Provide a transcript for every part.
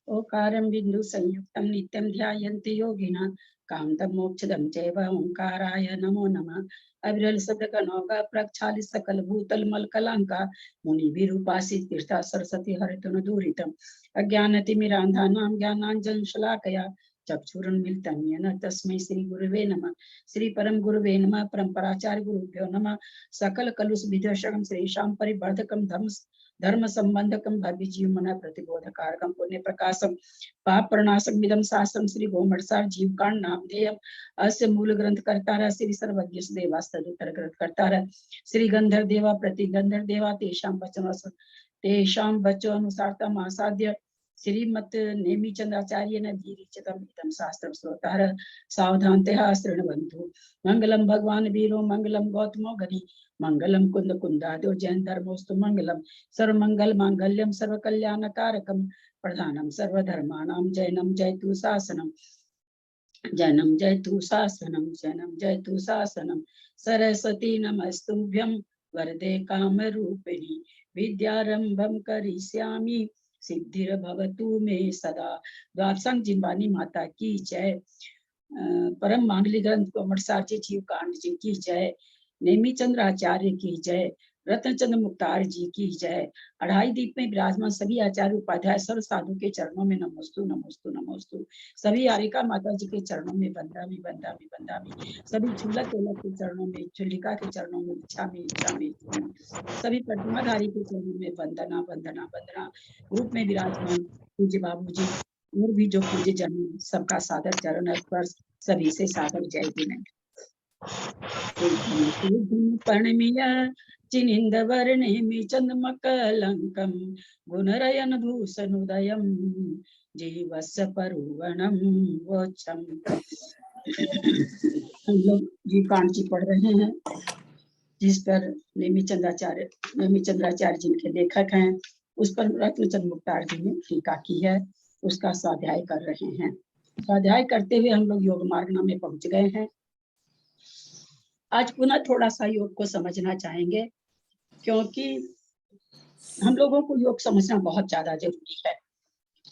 ओकारं बिंदु संयुक्तं नित्यं ध्यायन्ति योगिनः कामदं मोक्षदं चैव ओंकाराय नमो नमः। अविरल शब्द का नौका प्रक्षालित सकल भूतल मल कलंका मुनि विरूपासित तीर्था सरस्वती हरितन दूरितम अज्ञानतिमिरांधानां ज्ञानांजन शलाकया चक्षुरुन्मीलितं येन तस्मै श्री गुरुवे नमः। श्री परम गुरुवे नमः। परम्पराचार्य गुरुभ्यो नमः। सकल कलुष विद्वेषकं श्रीशां परिवर्धकं धर्म संबंधकम भव्य जीव मन प्रतिबोधकारकम पुण्य प्रकाशम पाप प्रणाशम विदम शास्त्रम श्री गोमटसार जीव कांड नामधेयम अस्य मूल ग्रंथ करतार श्री सर्वज्ञ देवास्तुतर ग्रंथ करतार श्री गंधर्व देवा प्रति गंधर्व देवा तेषां वचो अनुसारतम आसाद्य श्रीमत् नेमिचंद्राचार्य न विरचितम इदं शास्त्रं श्रोतार सावधानतया शृण्वन्तु। मंगलम भगवान वीरो मंगलम गौतमो गणि मंगलम कुंद कुंदादो जैन धर्मोस्तु मंगलम सर्वमंगल मांगल्यम सर्वकल्याणकारकम प्रधानम सर्वधर्माणां जैनम जयतु शासनम जैनम जयतु शासनम जैनम जयतु शासनम सरस्वती नमस्तुभ्यं वरदे कामरूपिणी विद्यारंभं करिष्यामि सिद्धिर्भवतु मे सदा। द्वादशांग जिनवानी माता की जय। परम मांगली ग्रंथ कोमटसार जी जीव कांड जी की जय। नेमिचंद्र आचार्य की जय। रत्नचंद्र मुक्तार जी की जय। अढ़ाई दीप में विराजमान सभी आचार्य उपाध्याय सर्व साधु के चरणों में नमोस्तु नमोस्तु नमोस्तु। सभी आरिका माता जी के चरणों में बंदामी बंदामी बंदामी। सभी झूलक तोलक के चरणों में, झुलिका के चरणों में इच्छा में इच्छा में इच्छा में। सभी प्रतिमाधारी के चरणों में वंदना वंदना वंदना। रूप में विराजमान पूज्य बाबू जी और भी जो पूज्य जन सबका सादर चरण स्पर्श सभी से सादर जय विनय। पर्णमिया चिनिंद वर्णेमि चंद्रमकलंकम गुणरयन भूषणोदयम जीवस्य परुवणम वोचम। हम लोग जी कांड जी पढ़ रहे हैं जिस पर नेमिचंद्राचार्य जिनके लेखक हैं उस पर रत्नचंद्र मुक्तार जी ने टीका की है, उसका स्वाध्याय कर रहे हैं। स्वाध्याय करते हुए हम लोग योग मार्ग में पहुंच गए हैं। आज पुनः थोड़ा सा योग को समझना चाहेंगे क्योंकि हम लोगों को योग समझना बहुत ज्यादा जरूरी है।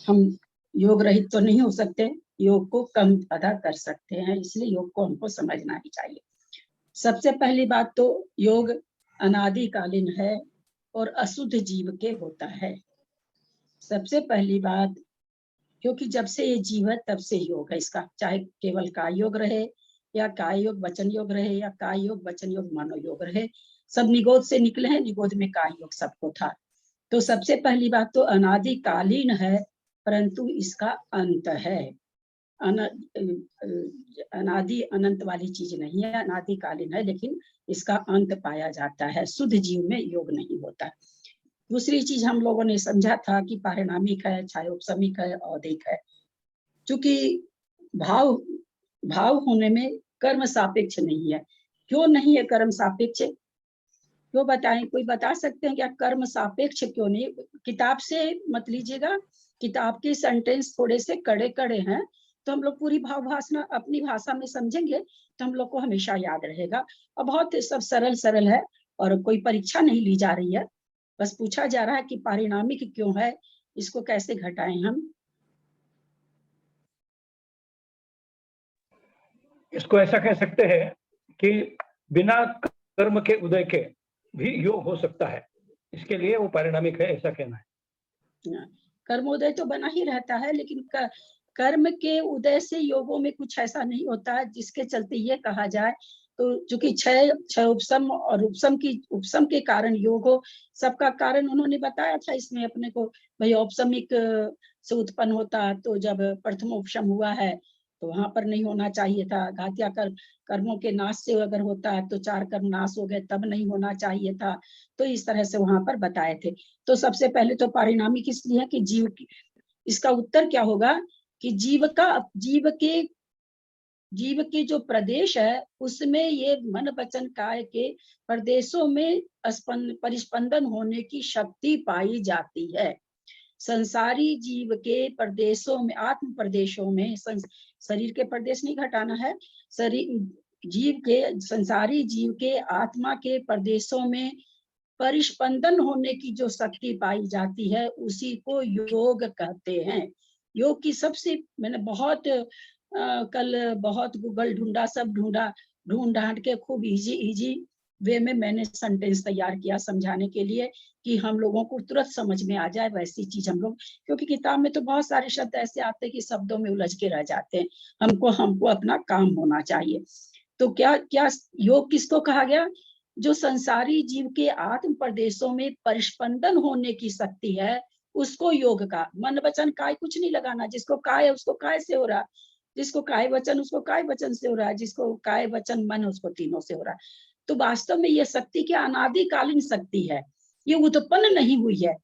हम योग रहित तो नहीं हो सकते, योग को कम अदा कर सकते हैं, इसलिए योग को हमको समझना ही चाहिए। सबसे पहली बात तो योग अनादिकालीन है और अशुद्ध जीव के होता है। सबसे पहली बात, क्योंकि जब से ये जीव है तब से योग है इसका, चाहे केवल काय योग रहे या काय योग वचन योग रहे या काय योग वचन योग मनोयोग रहे, सब निगोद से निकले हैं, निगोद में काय योग सबको था। तो सबसे पहली बात तो अनादिकालीन है परंतु इसका अंत है। अनादि अनंत वाली चीज नहीं है, अनादिकालीन है लेकिन इसका अंत पाया जाता है। शुद्ध जीव में योग नहीं होता। दूसरी चीज हम लोगों ने समझा था कि पारिणामिक है, छायोपशमिक है, औदिक है। चूंकि भाव भाव होने में कर्म सापेक्ष नहीं है। क्यों नहीं है कर्म सापेक्ष? क्यों बताएं? कोई बता सकते हैं क्या कर्म सापेक्ष क्यों नहीं? किताब से मत लीजिएगा, किताब के सेंटेंस थोड़े से कड़े कड़े हैं, तो हम लोग पूरी भाव भाषा अपनी भाषा में समझेंगे तो हम लोग को हमेशा याद रहेगा। और बहुत सब सरल सरल है और कोई परीक्षा नहीं ली जा रही है, बस पूछा जा रहा है कि पारिणामिक क्यों है, इसको कैसे घटाएं हम। इसको ऐसा कह सकते हैं कि बिना कर्म के उदय के भी योग हो सकता है, इसके लिए वो पारिणामिक है, ऐसा कहना है। कर्मोदय तो बना ही रहता है लेकिन कर्म के उदय से योगों में कुछ ऐसा नहीं होता है जिसके चलते ये कहा जाए। तो चूंकि क्षय उपशम और उपशम के कारण योग हो, सबका कारण उन्होंने बताया था इसमें अपने को, भाई औपशमिक से उत्पन्न होता, तो जब प्रथम उपशम हुआ है तो वहां पर नहीं होना चाहिए था। घातिया कर्मों के नाश से अगर होता है तो 4 कर्म नाश हो गए, तब नहीं होना चाहिए था। तो इस तरह से वहां पर बताए थे। तो सबसे पहले तो पारिणामिक इसलिए है कि जीव की, इसका उत्तर क्या होगा कि जीव के जो प्रदेश है उसमें ये मन वचन काय के प्रदेशों में परिस्पंदन होने की शक्ति पाई जाती है। संसारी जीव के प्रदेशों में, आत्म प्रदेशों में, शरीर के प्रदेश नहीं घटाना है, संसारी जीव के आत्मा के प्रदेशों में परिस्पंदन होने की जो शक्ति पाई जाती है उसी को योग कहते हैं। योग की सबसे, मैंने बहुत कल बहुत गूगल ढूंढा, सब ढूंढ ढांड के खूब इजी वे में मैंने सेंटेंस तैयार किया समझाने के लिए कि हम लोगों को तुरंत समझ में आ जाए वैसी चीज हम लोग, क्योंकि किताब में तो बहुत सारे शब्द ऐसे आते हैं कि शब्दों में उलझ के रह जाते हैं। हमको अपना काम होना चाहिए। तो क्या क्या योग किसको कहा गया? जो संसारी जीव के आत्म प्रदेशों में परिस्पंदन होने की शक्ति है, उसको योग का। मन वचन काय कुछ नहीं लगाना, जिसको काय है उसको काय से हो रहा, जिसको काय वचन उसको काय वचन से हो रहा है, जिसको काय वचन मन उसको तीनों से हो रहा है। तो वास्तव में ये शक्ति की अनादिकालीन शक्ति है, ये उत्पन्न नहीं हुई है।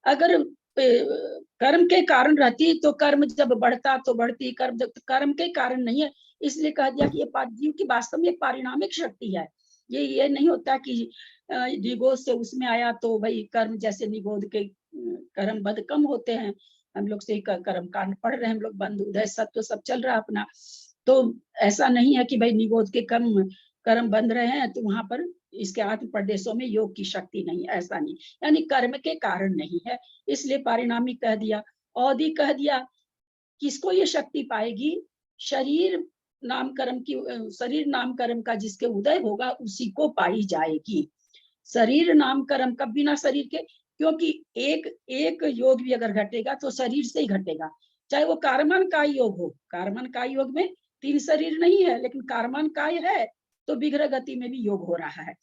अगर कर्म के कारण रहती तो कर्म जब बढ़ता तो बढ़ती, कर्म के कारण नहीं है। इसलिए कह दिया कि ये जीव की वास्तव में पारिणामिक शक्ति है। ये नहीं होता कि निगोद से उसमें आया तो भाई कर्म, जैसे निगोद के कर्म बद कम होते हैं, हम लोग से कर्म कांड पढ़ रहे हैं, हम लोग बंद उदय सत्व सब चल रहा है अपना। तो ऐसा नहीं है कि भाई निगोद के कर्म बंद रहे हैं तो वहां पर इसके आत्म प्रदेशों में योग की शक्ति नहीं, ऐसा नहीं, यानी कर्म के कारण नहीं है, इसलिए पारिणामिक कह दिया। औदी कह दिया, किसको ये शक्ति पाएगी? शरीर नाम कर्म का जिसके उदय होगा उसी को पाई जाएगी। शरीर नाम कर्म का, बिना शरीर के, क्योंकि एक एक योग भी अगर घटेगा तो शरीर से ही घटेगा, चाहे वो कारमान काय योग हो। कारमान काय योग में 3 शरीर नहीं है, लेकिन कारमान काय है तो विग्रह गति में भी योग हो रहा है।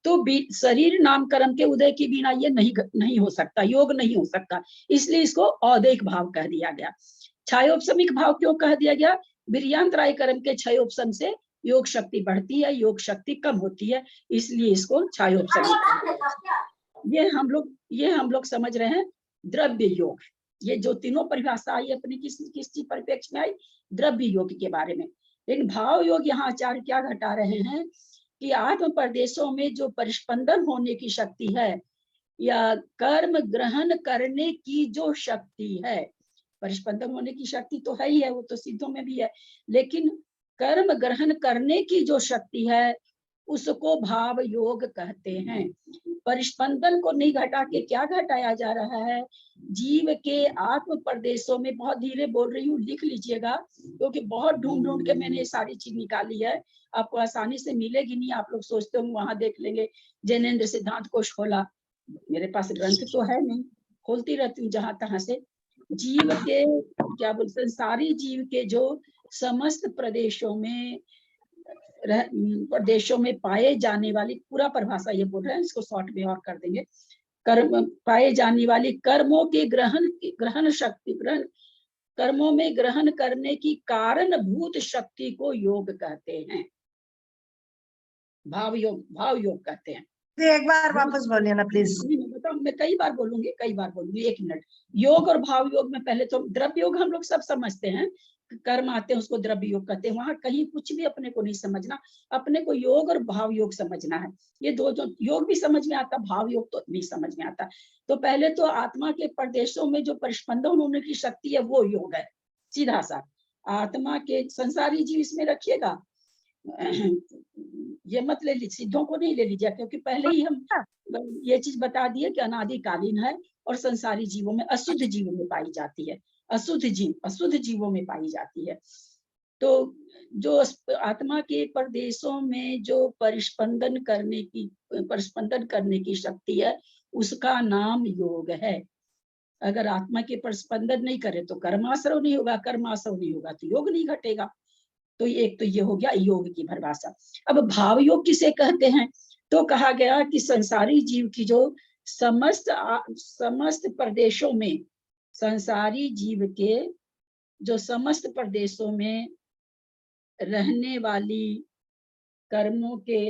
तो शरीर नाम कर्म के उदय के बिना ये नहीं हो सकता, योग नहीं हो सकता, इसलिए इसको औदैक भाव कह दिया गया। छायोपशमिक भाव क्यों कह दिया गया? विर्यांतराय कर्म के छयोपशम से योग शक्ति बढ़ती है, योग शक्ति कम होती है, इसलिए इसको छायोपशमिक। ये हम लोग समझ रहे हैं द्रव्य योग। ये जो तीनों परिभाषा आई अपनी किस चीज परिप्रेक्ष्य में आई? द्रव्य योग के बारे में। लेकिन भाव योग यहाँ आचार्य क्या घटा रहे हैं कि आत्म प्रदेशों में जो परिस्पंदन होने की शक्ति है, या कर्म ग्रहण करने की जो शक्ति है, परिस्पंदन होने की शक्ति तो है ही है, वो तो सिद्धों में भी है, लेकिन कर्म ग्रहण करने की जो शक्ति है उसको भाव योग कहते हैं। परिस्पंदन को नहीं घटा के क्या घटाया जा रहा है? जीव के आत्म प्रदेशों में, बहुत धीरे बोल रही हूँ, लिख लीजिएगा, क्योंकि बहुत ढूंढ के मैंने ये सारी चीज निकाली है, आपको आसानी से मिलेगी नहीं। आप लोग सोचते हो वहां देख लेंगे, जैनेन्द्र सिद्धांत कोश खोला, मेरे पास ग्रंथ तो है नहीं, खोलती रहती हूँ जहां तहां से। जीव के क्या बोलते हैं, सारी जीव के जो समस्त प्रदेशों में पाए जाने वाली, पूरा परिभाषा ये बोल रहे हैं, इसको शॉर्ट में और कर देंगे। कर्म पाए जाने वाली कर्मों के ग्रहण शक्ति, कर्मों में ग्रहण करने की कारणभूत शक्ति को योग कहते हैं, भाव योग कहते हैं। एक बार वापस बोलिए ना प्लीज। बताओ, मैं कई बार बोलूंगी, 1 मिनट। योग और भाव योग में पहले तो द्रव्य योग हम लोग सब समझते हैं, कर्म आते हैं उसको द्रव्य योग कहते हैं, वहां कहीं कुछ भी अपने को नहीं समझना, अपने को योग और भाव योग समझना है। ये दो जो योग भी समझ में आता, भाव योग तो नहीं समझ में आता। तो पहले तो आत्मा के प्रदेशों में जो परिस्पंदन होने की शक्ति है वो योग है, सीधा सा। आत्मा के, संसारी जीव इसमें रखिएगा, ये मत ले लीजिए, सिद्धों को नहीं ले लीजिए, क्योंकि पहले ही हम ये चीज बता दिए कि अनादिकालीन है और संसारी जीवों में, अशुद्ध जीवों में पाई जाती है, अशुद्ध जीवों में पाई जाती है। तो जो आत्मा के प्रदेशों में जो परिस्पंदन करने की शक्ति है, उसका नाम योग है। अगर आत्मा के परिस्पंदन नहीं करे तो कर्माश्रव नहीं होगा, कर्माश्रव नहीं होगा तो योग नहीं घटेगा। तो एक तो ये हो गया योग की परिभाषा। अब भाव योग किसे कहते हैं? तो कहा गया कि संसारी जीव की जो समस्त प्रदेशों में, संसारी जीव के जो समस्त प्रदेशों में रहने वाली कर्मों के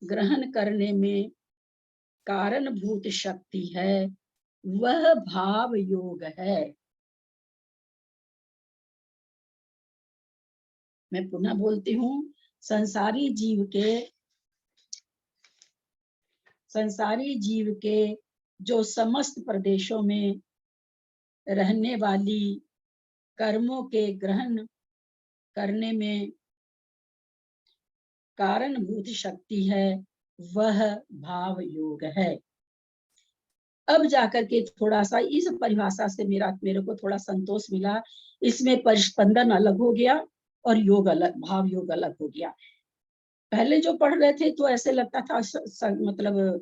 ग्रहण करने में कारणभूत शक्ति है, वह भाव योग है। मैं पुनः बोलती हूँ, संसारी जीव के जो समस्त प्रदेशों में रहने वाली कर्मों के ग्रहण करने में कारणभूत शक्ति है, वह भाव योग है। अब जाकर के थोड़ा सा इस परिभाषा से मेरे को थोड़ा संतोष मिला। इसमें परिस्पंदन अलग हो गया और योग अलग, भाव योग अलग हो गया। पहले जो पढ़ रहे थे तो ऐसे लगता था मतलब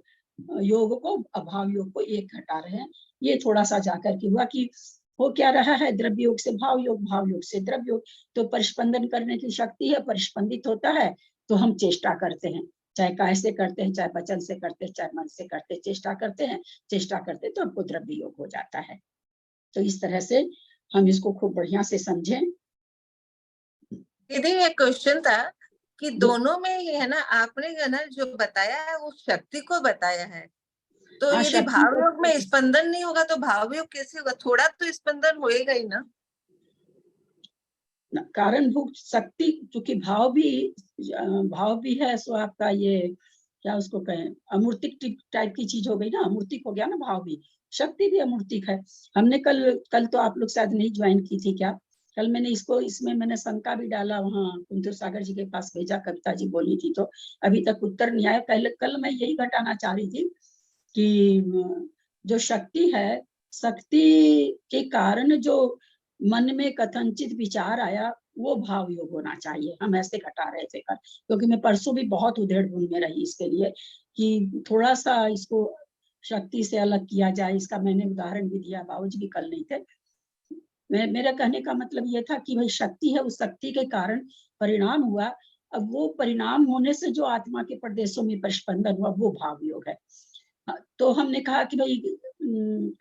योग को अभाव योग को एक घटा रहे हैं। ये थोड़ा सा जाकर के हुआ कि हो क्या रहा है, द्रव्य योग से भाव योग, भाव योग से द्रव्य योग। तो परिस्पंदन करने की शक्ति है, परिस्पंदित होता है तो हम चेष्टा करते हैं, चाहे काय से करते हैं, चाहे वचन से करते हैं, चाहे मन से करते हैं, चेष्टा करते हैं, चेष्टा करते तो हमको द्रव्य योग हो जाता है। तो इस तरह से हम इसको खूब बढ़िया से समझें। दीदी एक क्वेश्चन था कि दोनों में ही है ना, आपने है ना जो बताया है वो शक्ति को बताया है, तो हाँ, यदि शक्ति भाव को- योग में स्पंदन नहीं होगा तो भाव योग कैसे होगा? थोड़ा तो स्पंदन होएगा ही ना। कारणभूत शक्ति, चूंकि भाव भी है, सो आपका ये क्या उसको कहें, अमूर्तिक टाइप की चीज हो गई ना, अमूर्तिक हो गया ना भाव भी। शक्ति भी अमूर्तिक है। हमने कल तो आप लोग शायद नहीं ज्वाइन की थी क्या? कल मैंने इसमें मैंने शंका भी डाला, वहाँ कुंतु सागर जी के पास भेजा, कविता जी बोली थी तो अभी तक उत्तर नहीं आया। कल मैं यही घटाना चाह रही थी कि जो शक्ति है, शक्ति के कारण जो मन में कथनचित विचार आया वो भाव योग होना चाहिए। हम ऐसे घटा रहे थे कल, क्योंकि मैं परसों भी बहुत उधेड़-बुन में रही इसके लिए कि थोड़ा सा इसको शक्ति से अलग किया जाए। इसका मैंने उदाहरण भी दिया, बाबूजी भी कल नहीं थे। मेरा कहने का मतलब ये था कि भाई शक्ति है, उस शक्ति के कारण परिणाम हुआ। अब वो परिणाम होने से जो आत्मा के प्रदेशों में परिस्पंदन हुआ वो भाव योग है। तो हमने कहा कि भाई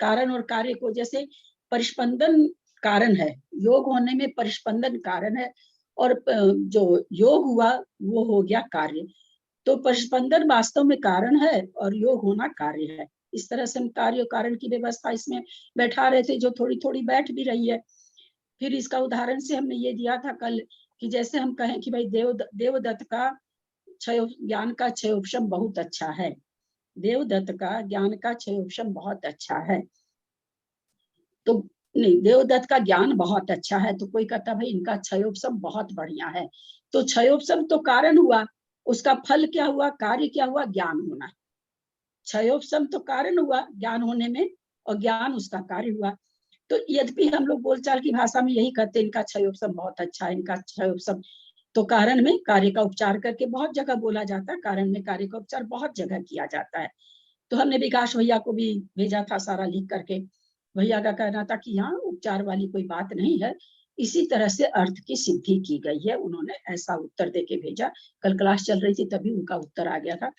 कारण और कार्य को, जैसे परिस्पंदन कारण है, योग होने में परिस्पंदन कारण है, और जो योग हुआ वो हो गया कार्य। तो परिस्पंदन वास्तव में कारण है और योग होना कार्य है। इस तरह से हम कार्य और कारण की व्यवस्था इसमें बैठा रहे थे, जो थोड़ी थोड़ी बैठ भी रही है। फिर इसका उदाहरण से हमने ये दिया था कल कि जैसे हम कहें कि भाई देवदत्त का ज्ञान का क्षयोपशम बहुत अच्छा है, देवदत्त का ज्ञान का क्षयोपशम बहुत अच्छा है। तो नहीं, देवदत्त का ज्ञान बहुत अच्छा है, तो कोई कहता भाई इनका क्षयोपशम बहुत बढ़िया है। तो क्षयोपशम तो कारण हुआ, उसका फल क्या हुआ, कार्य क्या हुआ, ज्ञान होना। क्षयोपशम तो कारण हुआ ज्ञान होने में, और ज्ञान उसका कार्य हुआ। तो यद्यपि हम लोग बोलचाल की भाषा में यही कहते हैं इनका क्षयोपशम बहुत अच्छा है, इनका क्षयोपशम, तो कारण में कार्य का उपचार करके बहुत जगह बोला जाता है, कारण में कार्य का उपचार बहुत जगह किया जाता है। तो हमने विकास भैया को भी भेजा था सारा लिख करके। भैया का कहना था कि यहाँ उपचार वाली कोई बात नहीं है, इसी तरह से अर्थ की सिद्धि की गई है। उन्होंने ऐसा उत्तर देके भेजा, कल क्लास चल रही थी तभी उनका उत्तर आ गया था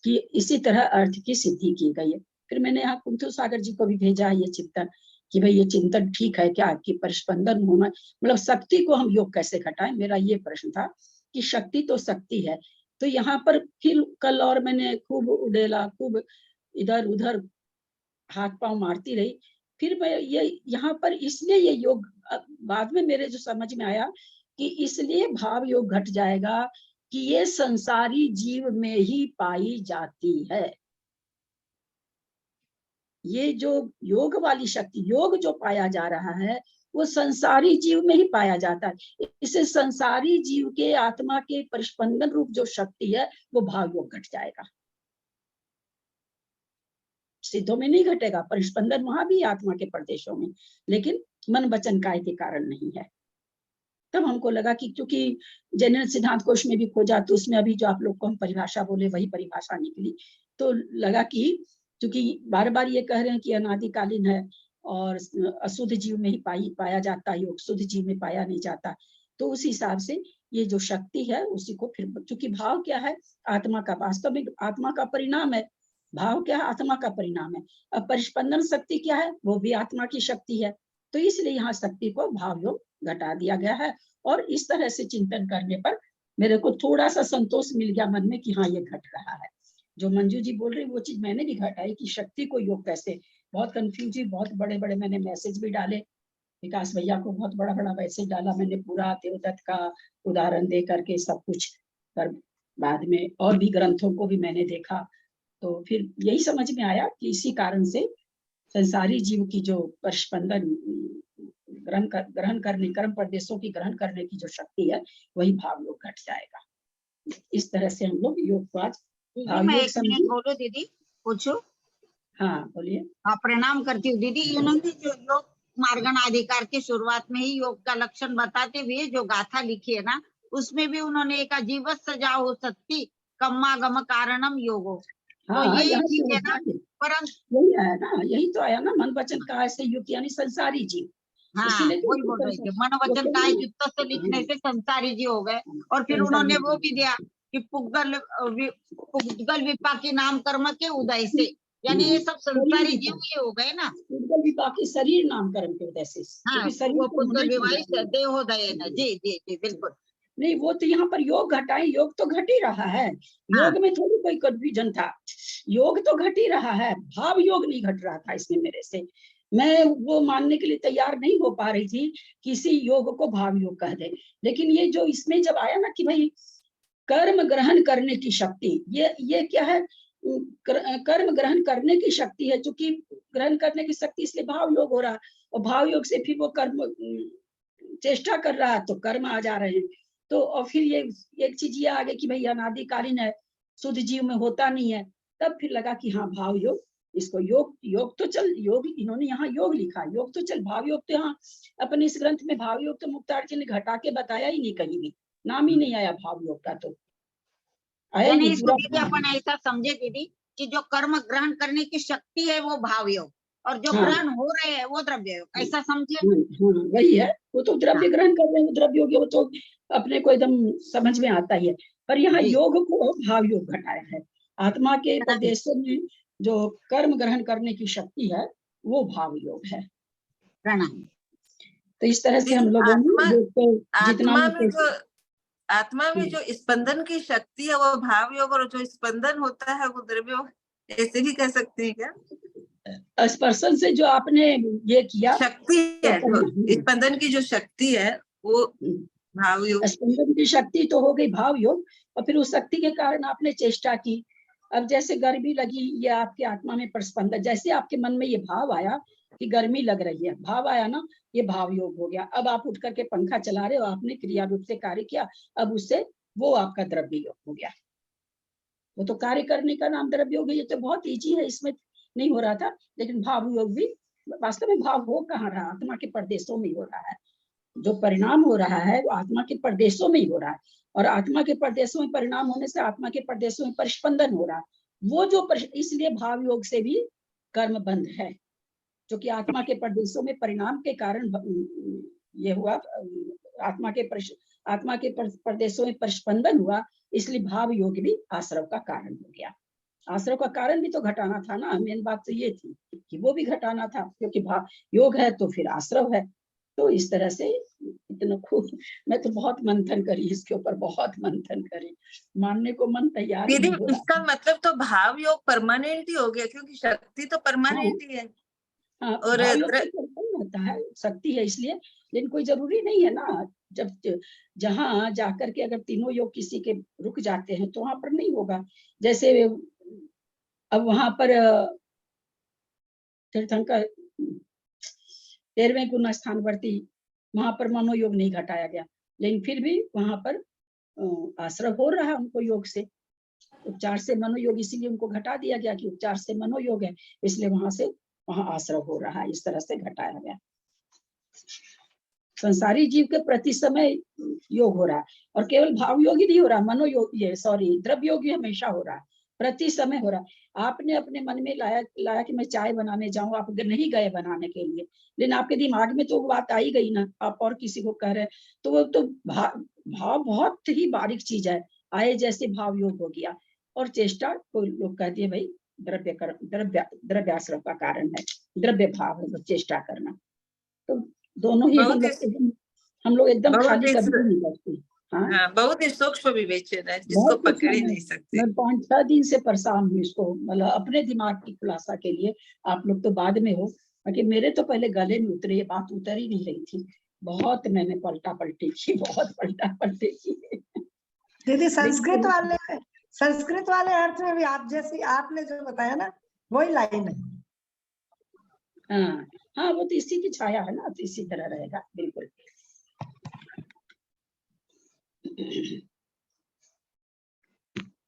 कि इसी तरह अर्थ की सिद्धि की गई है। फिर मैंने यहाँ कुंतु सागर जी को भी भेजा ये चिंतन कि भाई ये चिंतन ठीक है क्या, कि परिस्पंदन होना, मतलब शक्ति को हम योग कैसे घटाएं, मेरा ये प्रश्न था कि शक्ति तो शक्ति है। तो यहाँ पर फिर कल और मैंने खूब उड़ेला, खूब इधर उधर हाथ पांव मारती रही। फिर मैं ये यहाँ पर इसलिए ये योग बाद में मेरे जो समझ में आया कि इसलिए भाव योग घट जाएगा कि ये संसारी जीव में ही पाई जाती है। ये जो योग वाली शक्ति, योग जो पाया जा रहा है वो संसारी जीव में ही पाया जाता है। इससे संसारी जीव के आत्मा के परिस्पंदन रूप जो शक्ति है वो भाव योग घट जाएगा। सिद्धों में नहीं घटेगा, परिस्पंदन वहां भी आत्मा के प्रदेशों में, लेकिन मन वचन काय के कारण नहीं है। तब हमको लगा कि क्योंकि जनरल सिद्धांत कोश में भी खोजा तो उसमें अभी जो आप लोग को हम परिभाषा बोले वही परिभाषा निकली। तो लगा कि क्योंकि बार बार ये कह रहे हैं कि अनादिकालीन है और अशुद्ध जीव में ही पाया जाता है योग, शुद्ध जीव में पाया नहीं जाता। तो उस हिसाब से ये जो शक्ति है उसी को फिर, क्योंकि भाव क्या है, आत्मा का, वास्तविक आत्मा का परिणाम है। भाव क्या है, आत्मा का परिणाम है। अब परिस्पंदन शक्ति क्या है, वो भी आत्मा की शक्ति है। तो इसलिए यहाँ शक्ति को भाव योग घटा दिया गया है। और इस तरह से चिंतन करने पर मेरे को थोड़ा सा संतोष मिल गया मन में कि हाँ ये घट रहा है। जो मंजू जी बोल रही वो चीज मैंने भी घटाई कि शक्ति को योग कैसे, बहुत कंफ्यूजिंग, बहुत बड़े बड़े मैंने मैसेज भी डाले, विकास भैया को बहुत बड़ा बड़ा मैसेज डाला मैंने, पूरा देवदत्त का उदाहरण दे करके सब कुछ। पर बाद में और भी ग्रंथों को भी मैंने देखा, तो फिर यही समझ में आया कि इसी कारण से संसारी जीव की जो परिस्पंदन ग्रहण करने, कर्म प्रदेशों की ग्रहण करने की जो शक्ति है वही भाव योग घट जाएगा। इस तरह से हम लोग योग को आज दीदी मैं एक मिनट बोलो, दीदी पूछो। हाँ बोलिए। हाँ, प्रणाम करती हूँ दीदी। इन्होंने जो योग मार्गण अधिकार के शुरुआत में ही योग का लक्षण बताते हुए जो गाथा लिखी है ना, उसमें भी उन्होंने एक जीवत सजा हो सकती कम्मागम कारणम योगो। तो हाँ ये यहाँ ठीक तो है ना, परंतु यही आया ना, यही तो आया ना, मन वचन काया से युक्त यानी संसारी जीव। हाँ, इसीलिए तो वही बोल रही थी, मन वो वचन कहते काय हैं ना, युक्त से लिखने से संसारी जी हो गए। और फिर संसारी उन्होंने वो जीव। भी दिया कि पुद्गल विपाकी नाम कर्म के उदय से, यानी ये सब संसारी जीव ही हो गए ना। पुद्गल भी बाकी शरीर नाम कर्म के उदय से, हाँ, क्योंकि शरीर वो तो होना पुद्गल ही विवाही होना है। देहोदय न। जी जी जी बिल्कुल। नहीं वो तो यहाँ पर योग घटाए, योग तो घट ही रहा है, हाँ। योग में थोड़ी कोई कंफ्यूजन था, योग तो घट ही रहा है, भाव योग नहीं घट रहा था इसमें मेरे से। मैं वो मानने के लिए तैयार नहीं हो पा रही थी किसी योग को भाव योग कह दे। लेकिन ये जो इसमें जब आया ना कि भाई कर्म ग्रहण करने की शक्ति, ये क्या है, कर्म ग्रहण करने की शक्ति है, चूंकि ग्रहण करने की शक्ति इसलिए भाव योग हो रहा है, और भाव योग से फिर वो कर्म चेष्टा कर रहा है तो कर्म आ जा रहे हैं। तो और फिर ये एक चीज ये आ गई कि भाई अनादिकालीन है, शुद्ध जीव में होता नहीं है। तब फिर लगा कि हाँ भाव योग, इसको योग, योग तो चल, योग इन्होंने यहाँ योग लिखा, योग तो चल, भाव योग तो यहाँ अपने इस ग्रंथ में भाव योग तो मुक्तार जी ने घटा के बताया ही नहीं, कहीं भी नाम ही नहीं आया भाव योग का, तो आया ही यानी नहीं इसको पूरा। दीदी अपन ऐसा समझे दीदी कि जो कर्म ग्रहण करने की शक्ति है वो भाव योग, और जो हाँ ग्रहण हो रहे हैं वो द्रव्य योग, ऐसा समझे। वही है, वो तो द्रव्य ग्रहण कर रहे हैं, द्रव्य योग, वो तो अपने को एकदम समझ में आता ही है। पर यहाँ जी। योग को भाव योग घटाया है, आत्मा के प्रदेशों में जो कर्म ग्रहण करने की शक्ति है वो भाव योग है। प्रणाम। तो इस तरह से दीदी, हम लोगों ने योग को जितना आत्मा में जो स्पंदन की शक्ति है वो भाव योग, और जो स्पंदन होता है वो द्रव्य योग, ऐसे भी कह सकते हैं क्या? स्पर्शन से जो आपने ये किया शक्ति है, जो स्पंदन की जो शक्ति है वो भाव योग। स्पंदन की शक्ति तो हो गई भाव योग, और फिर उस शक्ति के कारण आपने चेष्टा की। अब जैसे गर्मी लगी, ये आपके आत्मा में प्रस्पंदन, जैसे आपके मन में ये भाव आया कि गर्मी लग रही है, भाव आया ना, ये भाव योग हो गया। अब आप उठ करके पंखा चला रहे हो, आपने क्रिया रूप से कार्य किया, अब उससे वो आपका द्रव्य योग हो गया। वो तो कार्य करने का नाम द्रव्य योग है, ये तो बहुत ईजी है, इसमें नहीं हो रहा था। लेकिन भाव योग भी वास्तव में भाव हो कहाँ रहा, आत्मा के प्रदेशों में हो रहा है, जो परिणाम हो रहा है वो आत्मा के प्रदेशों में ही हो रहा है, और आत्मा के प्रदेशों में परिणाम होने से आत्मा के प्रदेशों में परिस्पंदन हो रहा है। वो जो इसलिए भाव योग से भी कर्म बंध है, जो कि आत्मा के प्रदेशों में परिणाम के कारण ये हुआ, आत्मा के प्रदेशों में परिस्पंदन हुआ, इसलिए भाव योग भी आश्रव का कारण हो गया। आश्रव का कारण भी तो घटाना था ना, मेन बात तो ये थी कि वो भी घटाना था, क्योंकि भाव योग है तो फिर आश्रव है। तो इस तरह से इतना खूब, मैं तो बहुत मंथन करी इसके ऊपर, बहुत मंथन करी, मानने को मन तैयार दीदी, नहीं हो रहा। इसका मतलब तो भाव योग परमानेंट ही हो गया, क्योंकि शक्ति तो परमानेंट ही है। हाँ, और भाव योग तो करता ही रहता है, शक्ति है इसलिए, लेकिन कोई जरूरी नहीं है ना। जब जहाँ जाकर के अगर तीनों योग किसी के रुक जाते हैं तो वहां पर नहीं होगा। जैसे अब वहां पर तीर्थंकर 13वें गुण स्थानवर्ती, वहां पर मनोयोग नहीं घटाया गया, लेकिन फिर भी वहां पर आश्रय हो रहा है उनको योग से, उपचार से मनोयोग, इसीलिए उनको घटा दिया गया कि उपचार से मनोयोग है, इसलिए वहां से वहां आश्रय हो रहा है, इस तरह से घटाया गया। संसारी जीव के प्रति समय योग हो रहा है, और केवल भाव योग ही नहीं हो रहा, मनोयोग, ये सॉरी द्रव्य योग ही हमेशा हो रहा है, प्रति समय हो रहा है। आपने अपने मन में लाया कि मैं चाय बनाने जाऊं, आप नहीं गए बनाने के लिए, लेकिन आपके दिमाग में तो वो बात आई गई ना, आप और किसी को कह रहे हैं, तो वो तो भाव बहुत ही बारीक चीज है, आए जैसे भाव योग हो गया। और चेष्टा को लोग कहते हैं भाई द्रव्याश्रय का कारण है, द्रव्य भाव है चेष्टा करना। तो दोनों ही हम लोग एकदम खाली कभी नहीं करते। हाँ, बहुत ही सूक्ष्म विवेचन है, जिसको बहुत पकड़ ही नहीं सकते। मैं 5-6 दिन से परेशान हूँ इसको, मतलब अपने दिमाग की खुलासा के लिए। आप लोग तो बाद में हो, बाकी मेरे तो पहले गले में उतरे, ये बात उतर ही नहीं रही थी, बहुत मैंने पलटा पलटी की, बहुत पलटा पलटी की। दीदी संस्कृत वाले अर्थ में भी आप जैसी आपने जो बताया ना वही लाइन है। हाँ हाँ, वो तो इसी की छाया है ना, तो इसी तरह रहेगा बिल्कुल।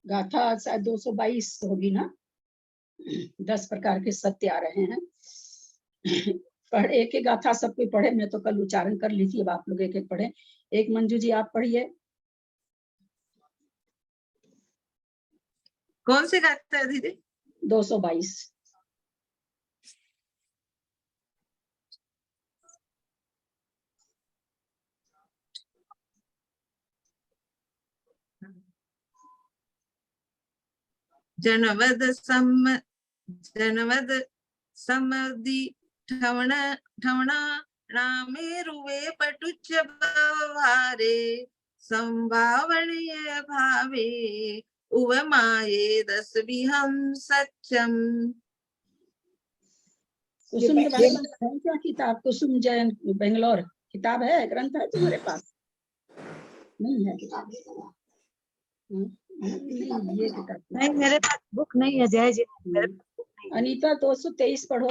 गाथा शायद 222 होगी ना, 10 प्रकार के सत्य आ रहे हैं। पढ़ एक एक गाथा सब कोई पढ़े, मैं तो कल उच्चारण कर ली थी, अब आप लोग एक एक पढ़े। एक मंजू जी आप पढ़िए। कौन से गाता है दीदी? 222। जनवद समदि ठवणा रामे रुवे पटुच भारे संभावनीय भावे उवमाये दस विहम सच्चम। कुसुम के बारे में है क्या किताब? कुसुम जैन बेंगलोर किताब है, ग्रंथ है तुम्हारे पास? नहीं है किताब? नहीं, ये किताब नहीं, मेरे पास बुक नहीं है जय जी, मेरे पास बुक नहीं है। अनीता 223 पढ़ो।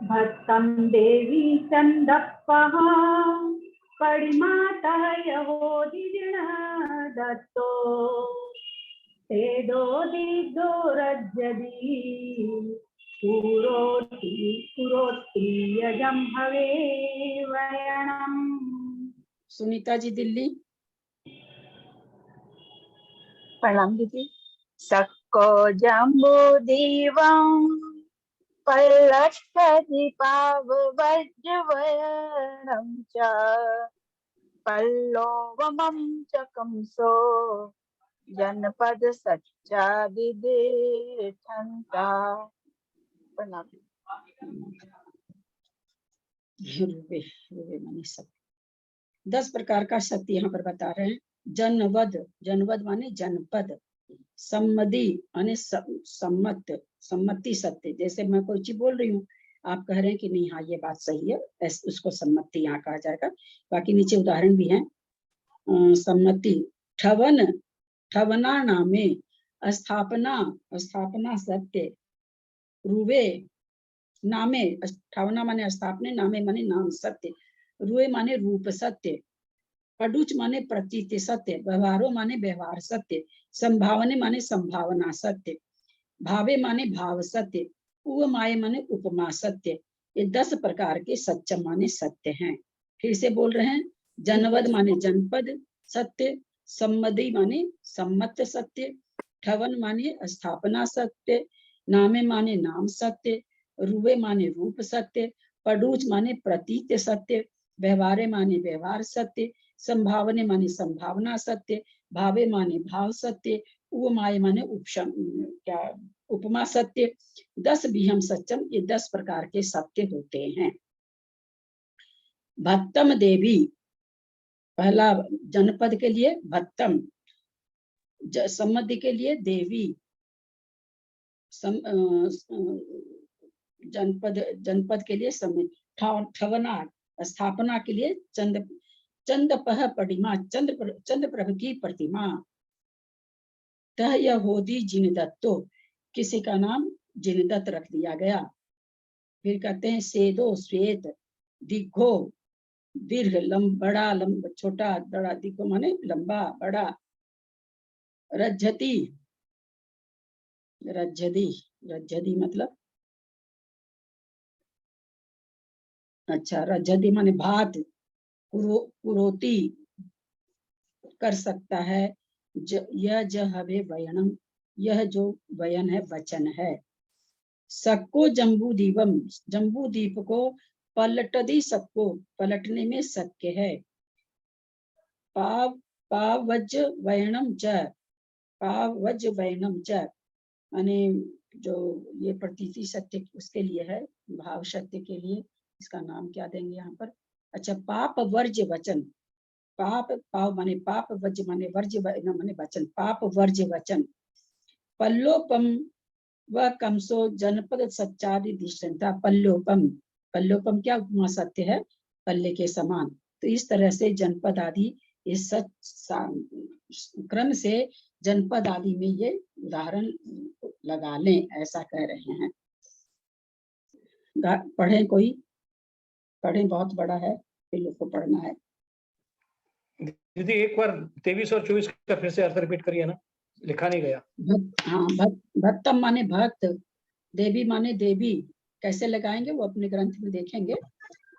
भक्तं देवी चन्दप्पः परिमाता यहोदिजन दत्तो तेदो दिग्दो रज्जदी पुरोति यजं हवे वयनम्। सुनीता जी दिल्ली। प्रणाम दीदी। सक्को जम्बू दीवं पल्लष्टि पाव वज्रवयनं च पल्लोवमं च कंसो जनपद सच्चा दिदेठंता। प्रणाम। रुवे रुवे माने सत्य। 10 प्रकार का सत्य यहाँ पर बता रहे हैं। जनवद, जनवद माने जनपद। सम्मति माने सम्मत, सम्मति सत्य। जैसे मैं कोई चीज बोल रही हूँ, आप कह रहे हैं कि नहीं हाँ ये बात सही है, उसको सम्मति यहाँ कहा जाएगा। बाकी नीचे उदाहरण भी हैं। सम्मति। ठवन, ठवना नामे। स्थापना, स्थापना सत्य। रुवे नामे, ठवना माने स्थापने, नामे माने नाम सत्य। रुए माने रूप सत्य। पडुच माने प्रतीति सत्य। व्यवहारो माने व्यवहार सत्य। संभावने माने संभावना सत्य। भावे माने भाव सत्य। उपमाए माने उपमा सत्य। ये 10 प्रकार के सच्च माने सत्य हैं। फिर से बोल रहे हैं। जनवद माने जनपद सत्य। सम्मति माने सम्मत सत्य। ठवन माने स्थापना सत्य। नामे माने नाम सत्य। रुवे माने रूप सत्य। पडुच माने प्रतीत सत्य। व्यवहारे माने व्यवहार सत्य। संभावने माने संभावना सत्य। भावे माने भाव सत्य। उपमाए माने उपमा सत्य। 10 विहम सच्चम, ये 10 प्रकार के सत्य होते हैं। भक्तम देवी, पहला जनपद के लिए भक्तम, सम्मति के लिए देवी, जनपद के लिए ठवना, स्थापना के लिए चंदपह प्रतिमा, चंद्र प्रभु की प्रतिमा। तह यहोदी जिनदत्तो, किसी का नाम जिनदत्त रख दिया गया। फिर कहते हैं सेदो श्वेत, दिग्घो दीर्घ, बड़ा लंबा, छोटा बड़ा, दिग्घो माने लंबा बड़ा। रज्जति, रज्जदी, रज्जदी मतलब अच्छा, रज्जदी माने भात। पुरोती कर सकता है। यह हवे वयनम, यह जो वयन है वचन है। सक्को जम्बू दीपम, जम्बू दीप को पलटदी, सबको पलटने में शक्य है। पावज वयनम च, पावज वयनम च माने जो ये प्रतीति सत्य उसके लिए है, भाव सत्य के लिए इसका नाम क्या देंगे यहाँ पर? अच्छा, पाप वर्ज वचन। पाप, पाप माने पाप, वज माने वर्ज, माने वचन, पाप वर्ज वचन। पल्लोपम व कमसो जनपद सच्चादि दिशंता। पल्लोपम, पल्लोपम क्या उपमा सत्य है, पल्ले के समान। तो इस तरह से जनपद आदि इस क्रम से जनपद आदि में ये उदाहरण लगा लें, ऐसा कह रहे हैं। पढ़ें, कोई पढ़ें, बहुत बड़ा है, फिर लोग को पढ़ना है। दीदी एक बार 23 और 24 का फिर से अर्थ रिपीट करिए ना, लिखा नहीं गया। भक्तम माने भक्त, देवी माने देवी, कैसे लगाएंगे वो अपने ग्रंथ में देखेंगे।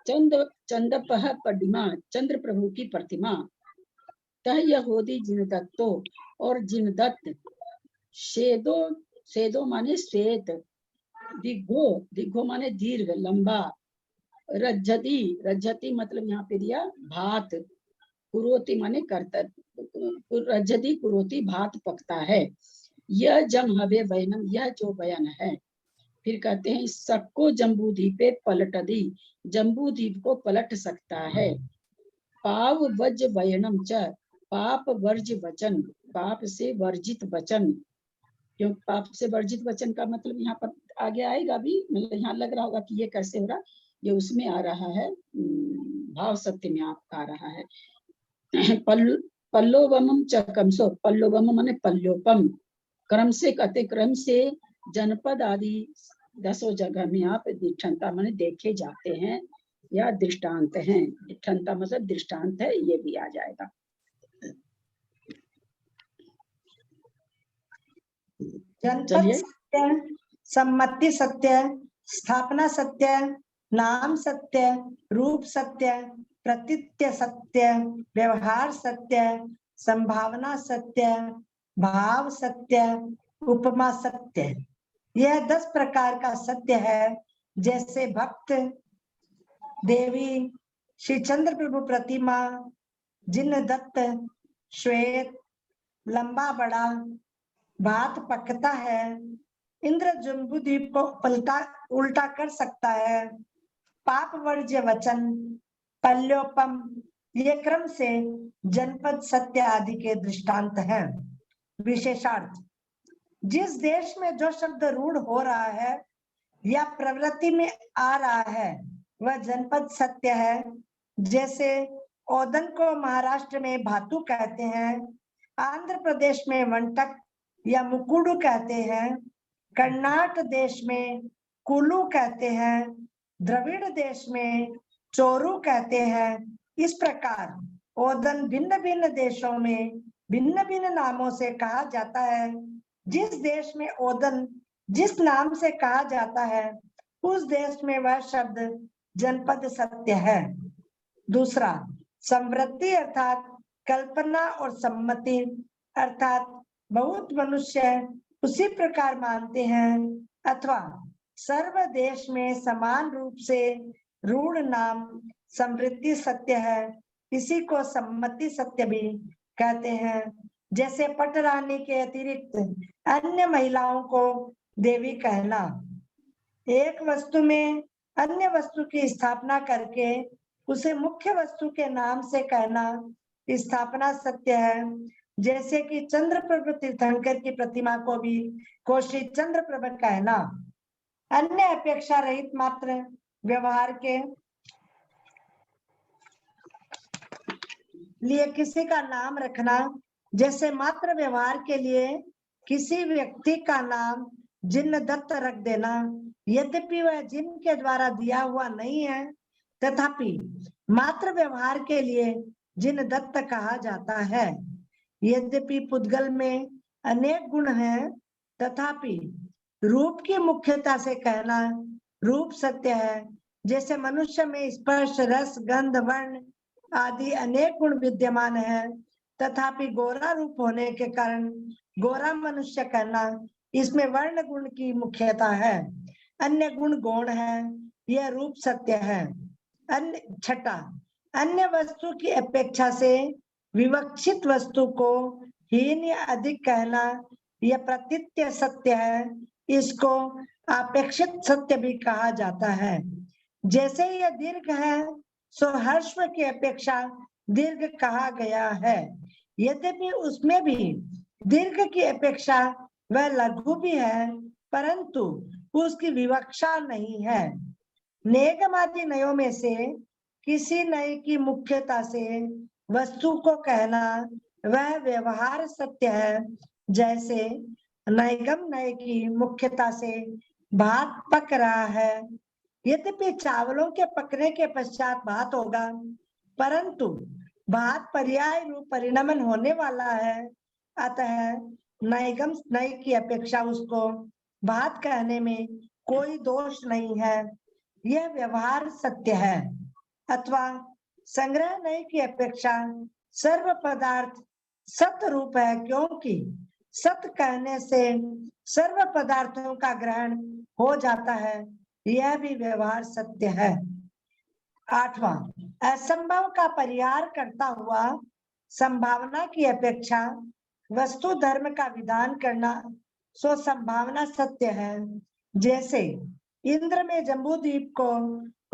चंदपह पडिमा, चंद्र प्रभु की प्रतिमा। तह यहोदी जिनदत्तो, और जिनदत्त। शेदो, शेदो माने श्वेत। दिग्गो, दिग्गो माने दीर्घ लंबा। रज्जति, रज्जति मतलब यहाँ पे दिया भात। कुरोति माने करता, रज्जति कुरोति भात पकता है। यह जम हवे वयनम, यह जो बयान है। फिर कहते हैं सबको जम्बूद्वीपे पलट दी, जम्बूद्वीप को पलट सकता है। पाव वज वयनम च, पाप वर्ज वचन, पाप से वर्जित वचन। क्यों पाप से वर्जित वचन का मतलब यहाँ पर आगे आएगा भी, मतलब यहाँ लग रहा होगा कि ये कैसे हो रहा, ये उसमें आ रहा है, भाव सत्य में आ रहा है। पल्लोवम च कमसो, पल्लोवम माने पल्लोपम, क्रम से कहते, क्रम से जनपद आदि 10 जगह में आप दिठंता माने देखे जाते हैं या दृष्टांत हैं। दिठंता मतलब दृष्टांत है, ये भी आ जाएगा। जनपद सत्य, सम्मति सत्य, स्थापना सत्य, नाम सत्य, रूप सत्य, प्रतीत्य सत्य, व्यवहार सत्य, संभावना सत्य, भाव सत्य, उपमा सत्य। यह 10 प्रकार का सत्य है। जैसे भक्त, देवी, श्री चंद्र प्रभु प्रतिमा, जिनदत्त, श्वेत, लंबा बड़ा, भात पकता है, इंद्र जम्बूद्वीप को उल्टा कर सकता है, पाप वर्ज्य वचन, पल्योपम, ये क्रम से जनपद सत्य आदि के दृष्टांत हैं। विशेषार्थ, जिस देश में जो शब्द रूढ़ हो रहा है या प्रवृत्ति में आ रहा है वह जनपद सत्य है। जैसे ओदन को महाराष्ट्र में भातु कहते हैं, आंध्र प्रदेश में वंटक या मुकुडू कहते हैं, कर्नाटक देश में कुलू कहते हैं, द्रविड़ देश में चोरू कहते हैं। इस प्रकार ओदन भिन्न भिन्न देशों में भिन्न भिन्न नामों से कहा जाता है। जिस देश में ओदन जिस नाम से कहा जाता है उस देश में वह शब्द जनपद सत्य है। दूसरा, समवृत्ति अर्थात कल्पना और सम्मति अर्थात बहुत मनुष्य उसी प्रकार मानते हैं अथवा सर्व देश में समान रूप से रूढ़ नाम समवृत्ति सत्य है। इसी को सम्मति सत्य भी कहते हैं। जैसे पटरानी के अतिरिक्त अन्य महिलाओं को देवी कहना, एक वस्तु में अन्य वस्तु की स्थापना करके उसे मुख्य वस्तु के नाम से कहना स्थापना सत्य है। जैसे कि चंद्रप्रभ तीर्थंकर की प्रतिमा को भी कोशी चंद्रप्रभ कहना, अन्य अपेक्षा रहित मात्र व्यवहार के लिए किसी का नाम रखना। जैसे मात्र व्यवहार के लिए किसी व्यक्ति का नाम जिनदत्त रख देना, यद्यपि वह जिन के द्वारा दिया हुआ नहीं है, तथापि मात्र व्यवहार के लिए जिनदत्त कहा जाता है। यद्यपि पुद्गल में अनेक गुण हैं, तथापि रूप की मुख्यता से कहना रूप सत्य है। जैसे मनुष्य में स्पर्श, रस, गंध, वर्ण आदि अनेक गुण विद्यमान है, तथापि गोरा रूप होने के कारण गोरा मनुष्य कहना, इसमें वर्ण गुण की मुख्यता है, अन्य गुण गौण है, यह रूप सत्य है। छठा, अन्य वस्तु की अपेक्षा से विवक्षित वस्तु को हीन या अधिक कहना यह प्रतीत्य सत्य है। इसको अपेक्षित सत्य भी कहा जाता है। जैसे यह दीर्घ है सो हर्ष्व की अपेक्षा दीर्घ कहा गया है, यद्यपि उसमें भी दीर्घ की अपेक्षा वह लघु भी है, परंतु उसकी विवक्षा नहीं है। नेगमादि नयों में से किसी नय की मुख्यता से वस्तु को कहना वह व्यवहार सत्य है। जैसे नैगम नय की मुख्यता से भात पक रहा है, यद्यपि चावलों के पकने के पश्चात भात होगा, परंतु भात पर्याय रूप परिणमन होने वाला है, अतः नैगम नय की अपेक्षा उसको भात कहने में कोई दोष नहीं है, यह व्यवहार सत्य है। अथवा संग्रह नय की अपेक्षा सर्व पदार्थ सत्य रूप है, क्योंकि सत्य कहने से सर्व पदार्थों का ग्रहण हो जाता है, यह भी व्यवहार सत्य है। 8वां, असंभव का परिहार करता हुआ संभावना की अपेक्षा वस्तु धर्म का विधान करना सो संभावना सत्य है। जैसे इंद्र में जम्बूद्वीप को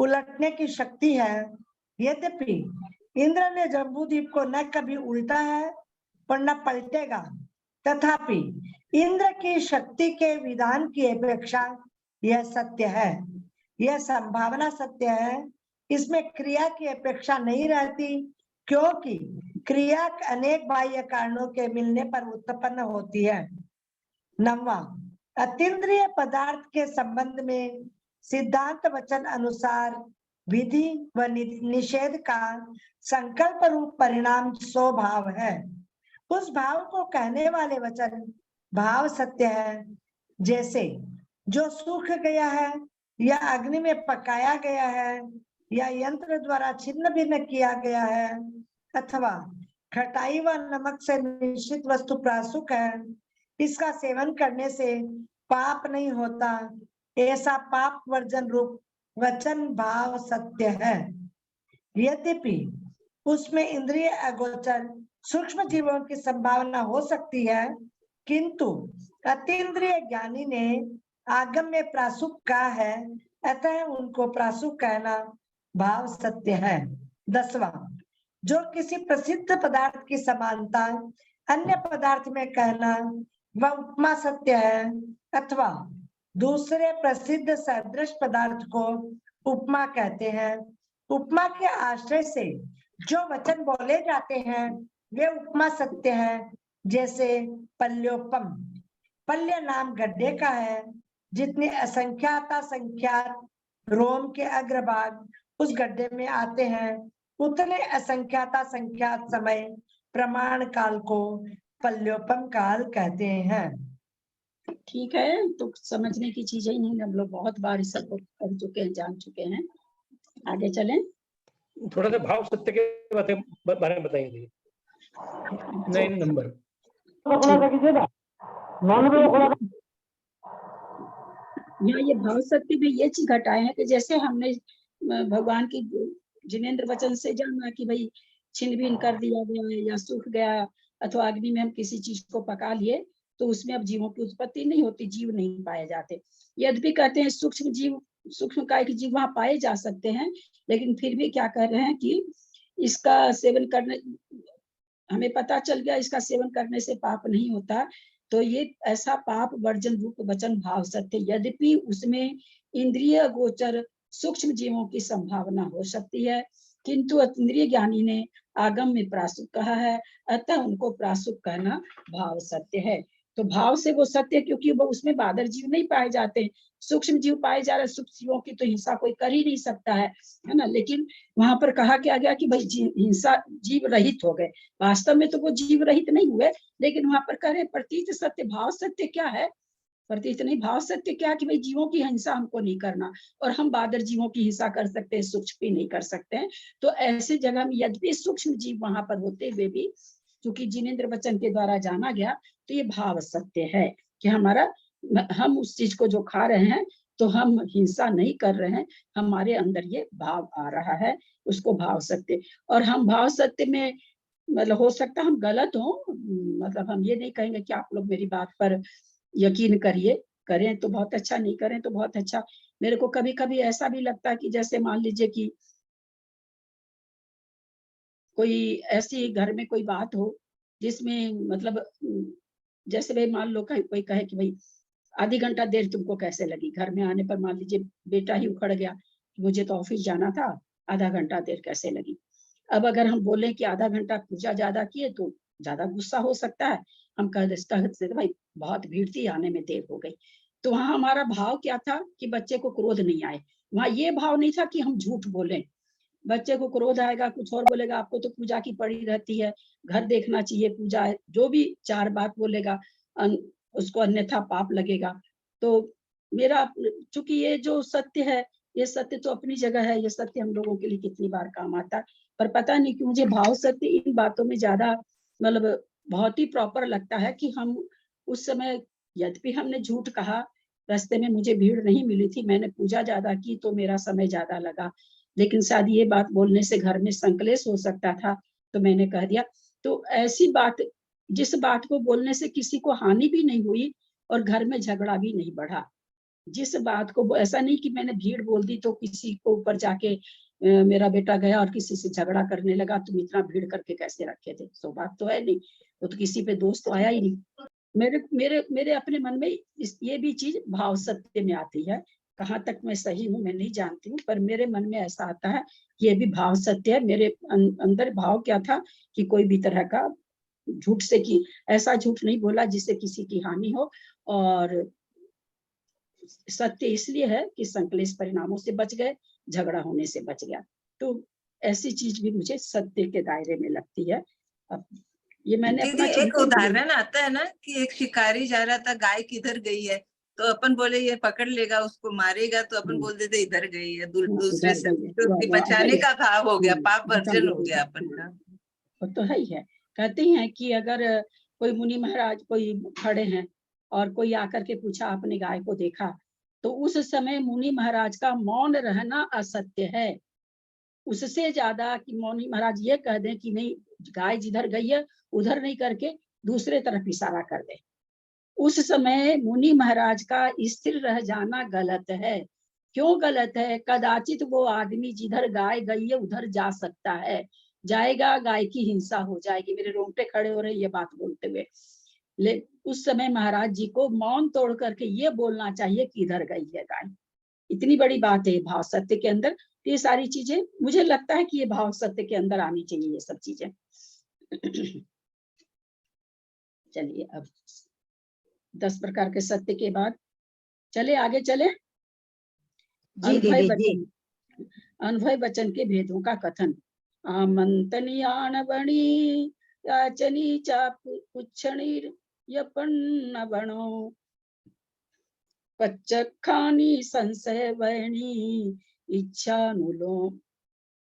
उलटने की शक्ति है, यद्यपि इंद्र ने जम्बूद्वीप को न कभी उल्टा है और न पलटेगा, तथापि इंद्र की शक्ति के विधान की अपेक्षा यह सत्य है, यह संभावना सत्य है। इसमें क्रिया की अपेक्षा नहीं रहती, क्योंकि क्रिया अनेक बाह्य कारणों के मिलने पर उत्पन्न होती है। 9वां, अतीन्द्रिय पदार्थ के संबंध में सिद्धांत वचन अनुसार विधि व निषेध का संकल्प रूप परिणाम स्वभाव है। उस भाव को कहने वाले वचन भाव सत्य है। जैसे जो सूख गया है या अग्नि में पकाया गया है या यंत्र द्वारा छिन्न भिन्न किया गया है, अथवा खटाई व नमक से मिश्रित वस्तु प्रासुक है, इसका सेवन करने से पाप नहीं होता, ऐसा पाप वर्जन रूप वचन भाव सत्य है। यद्यपि उसमें इंद्रिय अगोचर सूक्ष्म जीवों की संभावना हो सकती है, किंतु अतीन्द्रिय ज्ञानी ने आगम में प्रासुक कहा है, अतः उनको प्रासुक कहना भाव सत्य है। 10वां, जो किसी प्रसिद्ध पदार्थ की समानता अन्य पदार्थ में कहना वह उपमा सत्य है, अथवा दूसरे प्रसिद्ध सदृश पदार्थ को उपमा कहते हैं। उपमा के आश्रय से जो वचन बोले जाते हैं वे उपमा सत्य है। जैसे पल्योपम, पल्य नाम गड्ढे का है, जितने असंख्याता संख्यात रोम के अग्रभाग उस गड्ढे में आते हैं, उतने असंख्याता संख्यात समय प्रमाण काल को पल्योपम काल कहते हैं। ठीक है, तो समझने की चीजें नहीं, हम लोग बहुत बार इस सबको कर चुके हैं, जान चुके हैं। आगे चलें। थोड़ा सा भाव सत्य के बारे में बताइए। 9 नंबर। यहाँ ये भाव सत्य में ये चीज घटाए हैं कि जैसे हमने भगवान की जिनेंद्र वचन से जाना कि भाई छिन्न भिन्न कर दिया गया है या सूख गया, अथवा अग्नि में हम किसी चीज को पका लिए तो उसमें अब जीवों की उत्पत्ति नहीं होती, जीव नहीं पाए जाते। यद्यपि कहते हैं सूक्ष्म जीव, सूक्ष्म काय के जीव वहां पाए जा सकते हैं, लेकिन फिर भी क्या कह रहे हैं कि इसका सेवन करने, हमें पता चल गया इसका सेवन करने से पाप नहीं होता, तो ये ऐसा पाप वर्जन रूप वचन भाव सत्य। यद्यपि उसमें इंद्रिय गोचर सूक्ष्म जीवों की संभावना हो सकती है, किंतु अतीन्द्रिय ज्ञानी ने आगम में प्रासुक कहा है, अतः उनको प्रासुक कहना भाव सत्य है। तो भाव से वो सत्य, क्योंकि वो उसमें बादर जीव नहीं पाए जाते, सूक्ष्म जीव पाए जा रहे, सूक्ष्म जीवों की तो हिंसा कोई कर ही नहीं सकता है ना। लेकिन वहां पर कहा क्या गया कि भाई हिंसा जीव रहित हो गए, वास्तव में तो वो जीव रहित नहीं हुए, लेकिन वहां पर कह रहे प्रतीत सत्य। भाव सत्य क्या है? प्रतीत नहीं, भाव सत्य क्या कि भाई जीवों की हिंसा हमको नहीं करना, और हम बादर जीवों की हिंसा कर सकते हैं, सूक्ष्म भी नहीं कर सकते हैं। तो ऐसे जगह में यद्यपि सूक्ष्म जीव वहां पर होते हुए भी क्योंकि जिनेंद्र वचन के द्वारा जाना गया, तो ये भाव सत्य है कि हमारा, हम उस चीज को जो खा रहे हैं तो हम हिंसा नहीं कर रहे हैं, हमारे अंदर ये भाव आ रहा है, उसको भाव सत्य। और हम भाव सत्य में मतलब हो सकता है हम गलत हो, मतलब हम ये नहीं कहेंगे कि आप लोग मेरी बात पर यकीन करिए, करें तो बहुत अच्छा, नहीं करें तो बहुत अच्छा। मेरे को कभी कभी ऐसा भी लगता है कि जैसे मान लीजिए कि कोई ऐसी घर में कोई बात हो जिसमें मतलब जैसे भाई मान लो कोई कहे कि भाई आधी घंटा देर तुमको कैसे लगी, घर में आने पर मान लीजिए बेटा ही उखड़ गया, मुझे तो ऑफिस जाना था, आधा घंटा देर कैसे लगी। अब अगर हम बोले कि आधा घंटा पूजा ज्यादा किए तो ज्यादा गुस्सा हो सकता है, हम कह सकते भाई बहुत भीड़ थी, आने में देर हो गई। तो वहां हमारा भाव क्या था कि बच्चे को क्रोध नहीं आए, वहां ये भाव नहीं था कि हम झूठ बोलें, बच्चे को क्रोध आएगा, कुछ और बोलेगा, आपको तो पूजा की पड़ी रहती है, घर देखना चाहिए, पूजा है, जो भी 4 बात बोलेगा, उसको अन्यथा पाप लगेगा। तो मेरा, चूंकि ये जो सत्य है, ये सत्य तो अपनी जगह है, ये सत्य हम लोगों के लिए कितनी बार काम आता है, पर पता नहीं क्यों मुझे भाव सत्य इन बातों में ज्यादा मतलब बहुत ही प्रॉपर लगता है कि हम उस समय, यद्यपि हमने झूठ कहा, रास्ते में मुझे भीड़ नहीं मिली थी, मैंने पूजा ज्यादा की तो मेरा समय ज्यादा लगा, लेकिन शायद ये बात बोलने से घर में संकलेश हो सकता था, तो मैंने कह दिया। तो ऐसी बात, जिस बात को बोलने से किसी को हानि भी नहीं हुई और घर में झगड़ा भी नहीं बढ़ा, जिस बात को, ऐसा नहीं कि मैंने भीड़ बोल दी तो किसी को ऊपर जाके मेरा बेटा गया और किसी से झगड़ा करने लगा, तुम इतना भीड़ करके कैसे रखे थे, सो बात तो है नहीं, वो तो किसी पे दोष तो आया ही नहीं। मेरे मेरे मेरे अपने मन में ये भी चीज भाव सत्य में आती है, कहाँ तक मैं सही हूँ मैं नहीं जानती हूँ, पर मेरे मन में ऐसा आता है कि ये भी भाव सत्य है। मेरे अंदर भाव क्या था कि कोई भी तरह का झूठ से, कि ऐसा झूठ नहीं बोला जिससे किसी की हानि हो, और सत्य इसलिए है कि संकलेश परिणामों से बच गए, झगड़ा होने से बच गया। तो ऐसी चीज भी मुझे सत्य के दायरे में लगती है। अब ये मैंने दीदी अपना एक चिंतन उदाहरण आता है ना कि एक शिकारी जा रहा था, गाय किधर गई है, तो अपन बोले ये पकड़ लेगा उसको मारेगा, तो अपन बोल देते इधर गई है, दूसरे इधर से, गई है, तो उसकी बचाने का भाव हो गया, पाप वर्जन हो गया अपन का। वो तो है ही है। कहते हैं कि अगर कोई मुनि महाराज कोई खड़े हैं और कोई आकर के पूछा आपने गाय को देखा, तो उस समय मुनि महाराज का मौन रहना असत्य है। उससे ज्यादा कि मुनि महाराज ये कह दें कि नहीं, गाय जिधर गई है उधर नहीं करके दूसरे तरफ इशारा कर दे, उस समय मुनि महाराज का स्थिर रह जाना गलत है। क्यों गलत है? कदाचित वो आदमी जिधर गाय गई है उधर जा सकता है, जाएगा गाय की हिंसा हो जाएगी, मेरे रोंगटे खड़े हो रहे ये बात बोलते हुए। ले उस समय महाराज जी को मौन तोड़ करके ये बोलना चाहिए कि इधर गई है गाय। इतनी बड़ी बात है भाव सत्य के अंदर। ये सारी चीजें मुझे लगता है कि ये भाव सत्य के अंदर आनी चाहिए, ये सब चीजें। चलिए अब 10 प्रकार के सत्य के बाद चले आगे चले। जी अनुभव दीदी जी। वचन, अनुभव वचन के भेदों का कथन। आमंत्रणीयान बणी याचनी चाप पुच्छणी यपन्न बणो पच्चखानी संशय वैणी इच्छानुलो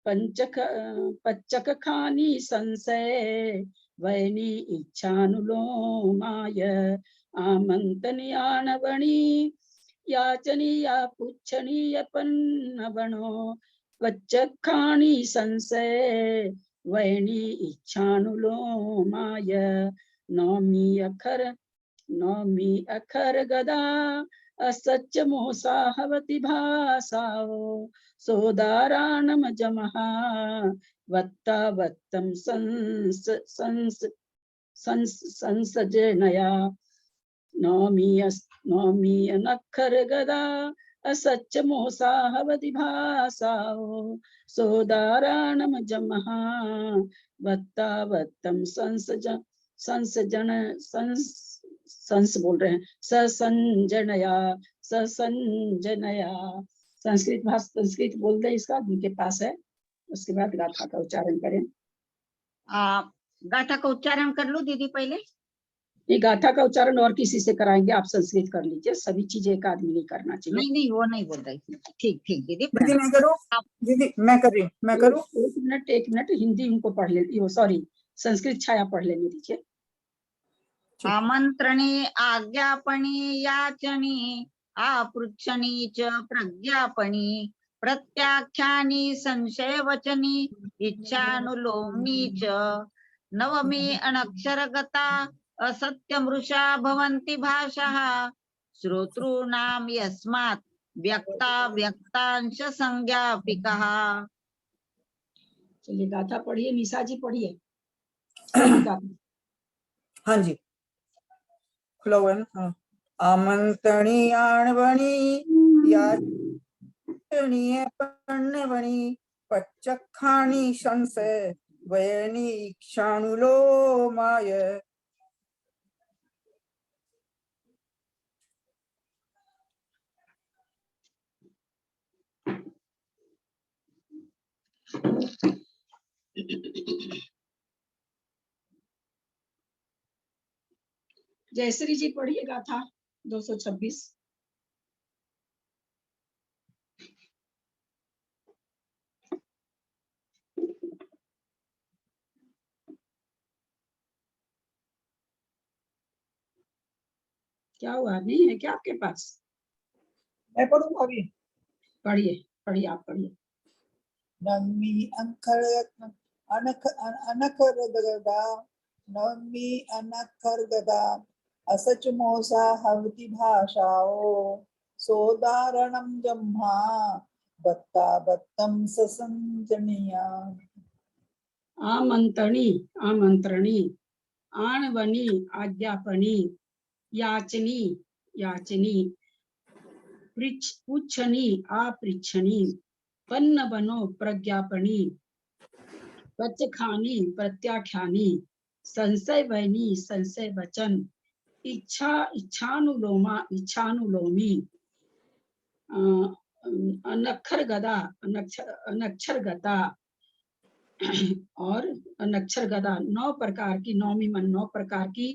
पच्चक खानी संशय वैनी इच्छानुलोमाय आमंत्रणीयान बणी याचनीया पुच्छनीय पन्नवणो वच्चखानी संशय वैणी इच्छानुलोमाय नौमी अखर गदा असच्च मोसाहवति भासाओ सोदाराणम जमहा वत्ता वत्तम संसजनया नौमी अनखर गदा असच्च मोसाहवति भासाओ सोदाराणम जमहा वत्ता वत्तम संस बोल रहे हैं, ससंजनया। संस्कृत भाषा, संस्कृत बोल दे इसका उनके पास है, उसके बाद गाथा का उच्चारण करें। गाथा का उच्चारण कर लो दीदी पहले। ये गाथा का उच्चारण और किसी से कराएंगे, आप संस्कृत कर लीजिए, सभी चीजें एक आदमी नहीं करना चाहिए। नहीं नहीं वो नहीं बोल रही थी। ठीक ठीक दीदी दीदी मैं करूँ? दीदी मैं कर रही हूँ, मैं करूँ? एक मिनट हिंदी उनको पढ़ ले, सॉरी संस्कृत छाया पढ़ लेने दीजिए। आमंत्रणे आज्ञापणी याचनी आपृच्छनी च प्रज्ञापनी प्रत्याख्यानी संशय वचनी इच्छानुलोमनी च नवमी अनक्षरगता असत्यमृषा भवन्ति भाषः श्रोतॄणां यस्मात् व्यक्ता व्यक्तांश संज्ञापिकः। चलिए गाथा पढ़िए, निशा जी पढ़िए। हाँ जी, खुला हुआ है ना। आमंत्रणीयान बणी याचनीय पन्नवणी पच्चखानी संशय वयनी इच्छानुलोमाय। जयश्री जी पढ़िएगा था 226। क्या हुआ, नहीं है क्या आपके पास? मैं पढ़ूंगा अभी। पढ़िए पढ़िए, आप पढ़िए। नम्मी अंकर अनक अनकर गदा नम्मी अनकर गदा असच मोसा हवति भाषाओ सोदारणम जम्हा बत्ता बत्तम ससंजनिया। आमंत्रणी आमंत्रणी, आणवनी आज्ञापनी, याचनी याचनी, पृच्छनी अपृच्छनी, पन्न बनो प्रज्ञापनी, पचखानी प्रत्याख्यानी, संशय वैनी संशय वचन, इच्छा इच्छानुलोमा इच्छानुलोमी, अनक्षर गदा अनक्षर गदा और अनक्षर गदा 9 प्रकार की, नौमी मन 9 प्रकार की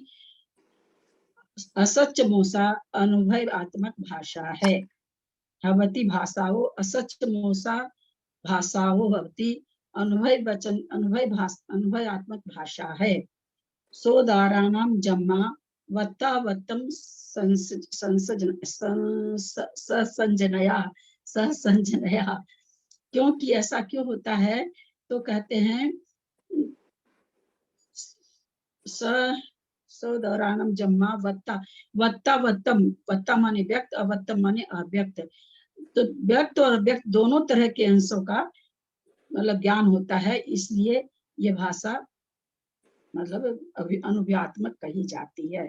असच मोसा अनुभवात्मक भाषा है। भवती भाषाओ असच मोसा भाषाओ भवती अनुभव वचन अनुभवात्मक भाषा है। सोदाराणाम जम्मा वत्तावत्तम ससंजनया। क्योंकि ऐसा क्यों होता है, तो कहते हैं सोदाराणाम जम्मा वत्ता वत्तावत्तम, वत्ता माने व्यक्त, अवत्तम माने अव्यक्त। तो व्यक्त और अव्यक्त दोनों तरह के अंशों का मतलब ज्ञान होता है, इसलिए ये भाषा मतलब अनुव्यात्मक कही जाती है।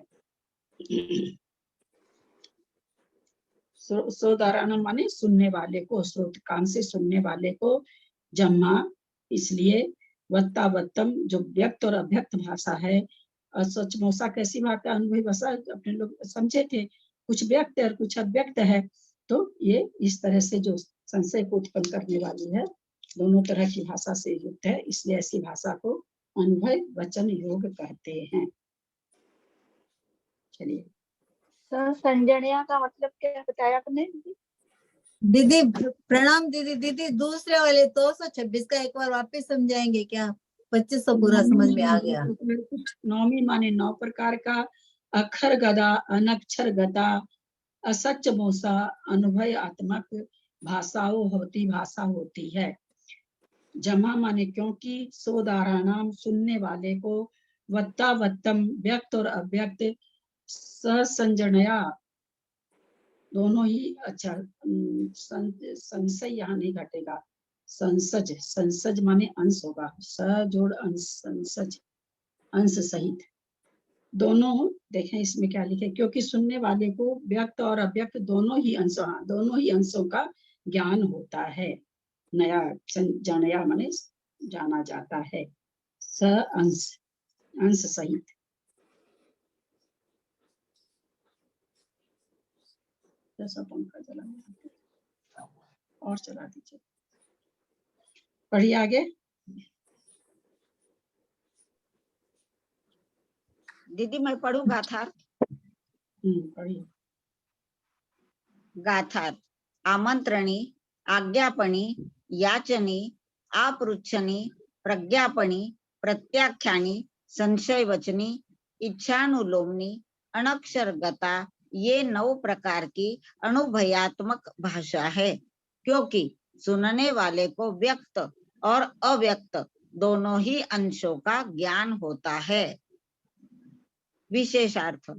श्रोताराणम माने सुनने वाले को, श्रोत कान से सुनने वाले को, जम्मा इसलिए, वत्तावत्तम जो व्यक्त और अव्यक्त भाषा है। और सचमोसा कैसी भाषा, अनुभवी भाषा, अपने लोग समझे थे, कुछ व्यक्त है और कुछ अव्यक्त है, तो ये इस तरह से जो संशय को उत्पन्न करने वाली है, दोनों तरह की भाषा से युक्त है, इसलिए ऐसी भाषा को अनुभव वचन योग कहते हैं। चलिए, संजनिया का मतलब क्या बताया आपने? दीदी प्रणाम दीदी। दीदी दूसरे वाले 226 का एक बार वापस समझाएंगे क्या? 2500 पूरा समझ में आ गया। नौमी माने 9 प्रकार का, अक्षर गदा अनक्षर गदा असच मोसा अनुभवात्मक भाषाओं होती भाषा होती है। जमा माने क्योंकि, सोदाराणाम सुनने वाले को, वत्तावत्तम व्यक्त और अव्यक्त, ससंजनया दोनों ही, अच्छा संशय यहाँ नहीं घटेगा, संसज, संसज माने अंश होगा, स जोड़ अंश, संसज अंश सहित दोनों। देखें इसमें क्या लिखे, क्योंकि सुनने वाले को व्यक्त और अव्यक्त दोनों ही अंशों का ज्ञान होता है। नया जनया माने जाना जाता है, स अंश अंश सहित। जैसा पंखा चला और चला दीजिए, पढ़िए आगे। दीदी मैं पढ़ूं गाथार। पढ़िए। गाथार आमंत्रणी आज्ञापणी याचनी अपृच्छनी प्रज्ञापनी प्रत्याख्यानी संशय वचनी इच्छानुलोमनी अनक्षरगता ये 9 प्रकार की अनुभवात्मक भाषा है। क्योंकि सुनने वाले को व्यक्त और अव्यक्त दोनों ही अंशों का ज्ञान होता है। विशेषार्थ,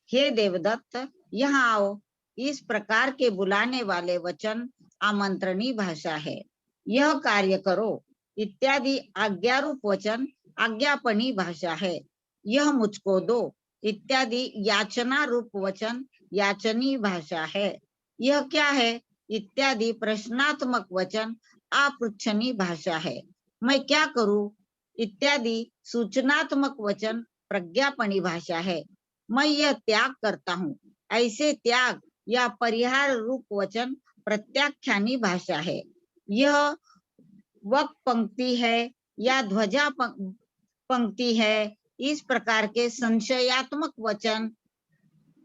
हे देवदत्त यहाँ आओ, इस प्रकार के बुलाने वाले वचन आमंत्रणी भाषा है। यह कार्य करो इत्यादि आज्ञारूप वचन आज्ञापनी भाषा है। यह मुझको दो इत्यादि याचना रूप वचन याचनी भाषा है। यह क्या है इत्यादि प्रश्नात्मक वचन अपृच्छनी भाषा है। मैं क्या करूं इत्यादि सूचनात्मक वचन प्रज्ञापनी भाषा है। मैं यह त्याग करता हूँ ऐसे त्याग या परिहार रूप वचन प्रत्याख्यानी भाषा है। यह वक पंक्ति है या ध्वजा पंक्ति है, इस प्रकार के संशयात्मक वचन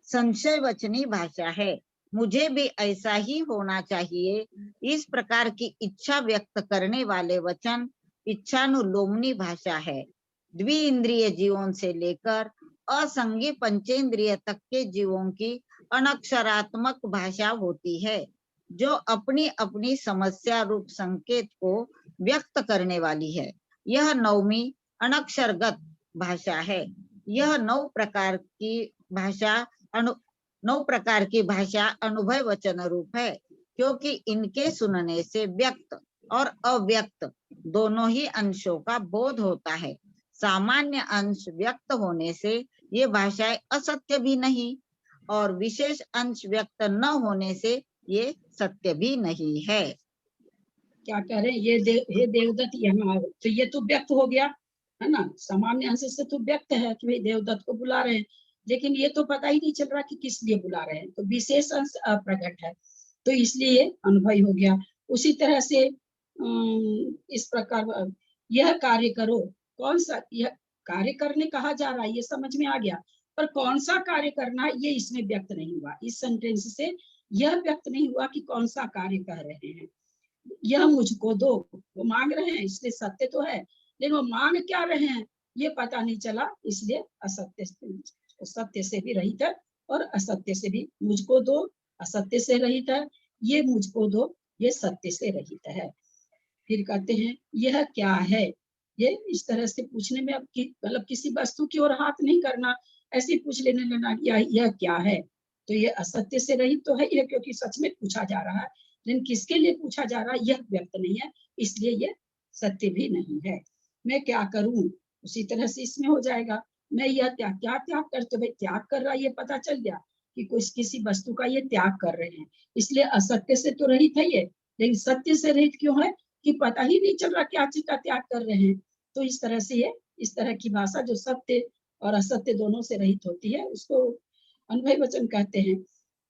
संशय वचनी भाषा है। मुझे भी ऐसा ही होना चाहिए, इस प्रकार की इच्छा व्यक्त करने वाले वचन इच्छानुलोमनी भाषा है। द्विइंद्रिय जीवों से लेकर असंगी पंचेंद्रिय तक के जीवों की अनक्षरात्मक भाषा होती है, जो अपनी अपनी समस्या रूप संकेत को व्यक्त करने वाली है। यह नवमी अनक्षरगत भाषा है। यह 9 प्रकार की भाषा अनुभव वचन रूप है, क्योंकि इनके सुनने से व्यक्त और अव्यक्त दोनों ही अंशों का बोध होता है। सामान्य अंश व्यक्त होने से ये भाषाएं असत्य भी नहीं, और विशेष अंश व्यक्त न होने से ये सत्य भी नहीं है। क्या कह रहे हैं हे देवदत्त यहाँ आओ, तो ये तो व्यक्त हो गया है ना, सामान्य अंश से तो व्यक्त है कि भाई देवदत्त को बुला रहे हैं, लेकिन ये तो पता ही नहीं चल रहा कि किस लिए बुला रहे हैं। तो विशेष अंश अप्रगट है, तो इसलिए अनुभव हो गया। उसी तरह से इस प्रकार यह कार्य करो, कौन सा यह कार्य करने कहा जा रहा है, ये समझ में आ गया, पर कौन सा कार्य करना है ये इसमें व्यक्त नहीं हुआ। इस सेंटेंस से यह व्यक्त नहीं हुआ कि कौन सा कार्य कह रहे हैं। यह मुझको दो, वो मांग रहे हैं, इसलिए सत्य तो है, लेकिन वो मांग क्या रहे हैं ये पता नहीं चला, इसलिए असत्य सत्य से भी रहित है और असत्य से भी। मुझको दो असत्य से रहित है, ये मुझको दो ये सत्य से रहित है। फिर कहते हैं यह क्या है, ये इस तरह से पूछने में अब मतलब किसी वस्तु की ओर हाथ नहीं करना, ऐसे पूछ लेने लगना यह क्या है, तो ये असत्य से रहित तो है ये, क्योंकि सच में पूछा जा रहा है, लेकिन किसके लिए पूछा जा रहा है यह व्यक्त नहीं है, इसलिए यह सत्य भी नहीं है। मैं क्या करूं, उसी तरह से इसमें हो जाएगा। मैं यह क्या त्याग करते, भाई त्याग कर रहा है ये पता चल गया कि कुछ किसी वस्तु का ये त्याग कर रहे हैं, इसलिए असत्य से तो रहित है ये, लेकिन सत्य से रहित क्यों है कि पता ही नहीं चल रहा क्या चीज का त्याग कर रहे हैं। तो इस तरह से ये इस तरह की भाषा जो सत्य और असत्य दोनों से रहित होती है उसको अनुभव वचन कहते हैं।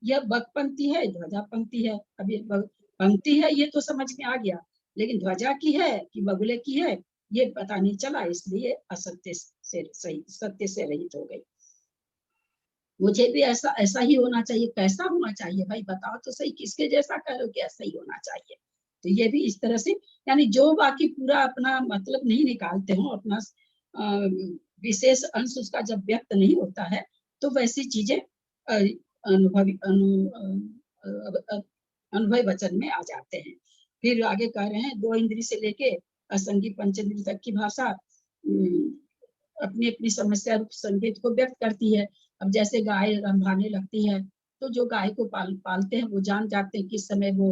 यह बक पंक्ति है, ध्वजा पंक्ति है। अभी पंक्ति है ये तो समझ में आ गया, लेकिन ध्वजा की है कि बगुले की है ये पता नहीं चला, इसलिए असत्य से सही सत्य से रहित हो गई। मुझे भी ऐसा ही होना चाहिए। कैसा होना चाहिए भाई बताओ तो सही, किसके जैसा कह रहे हो कि ऐसा ही होना चाहिए। तो ये भी इस तरह से, यानी जो बाकी पूरा अपना मतलब नहीं निकालते हो, अपना विशेष अंश उसका जब व्यक्त नहीं होता है तो वैसी चीजें अनुभव वचन में आ जाते हैं। फिर आगे कह रहे हैं 2 इंद्री से लेके असंगी पंचेंद्री तक की भाषा अपनी अपनी समस्या रूप संकेत को व्यक्त करती है। अब जैसे गाय रंभाने लगती है तो जो गाय को पालते हैं वो जान जाते हैं किस समय वो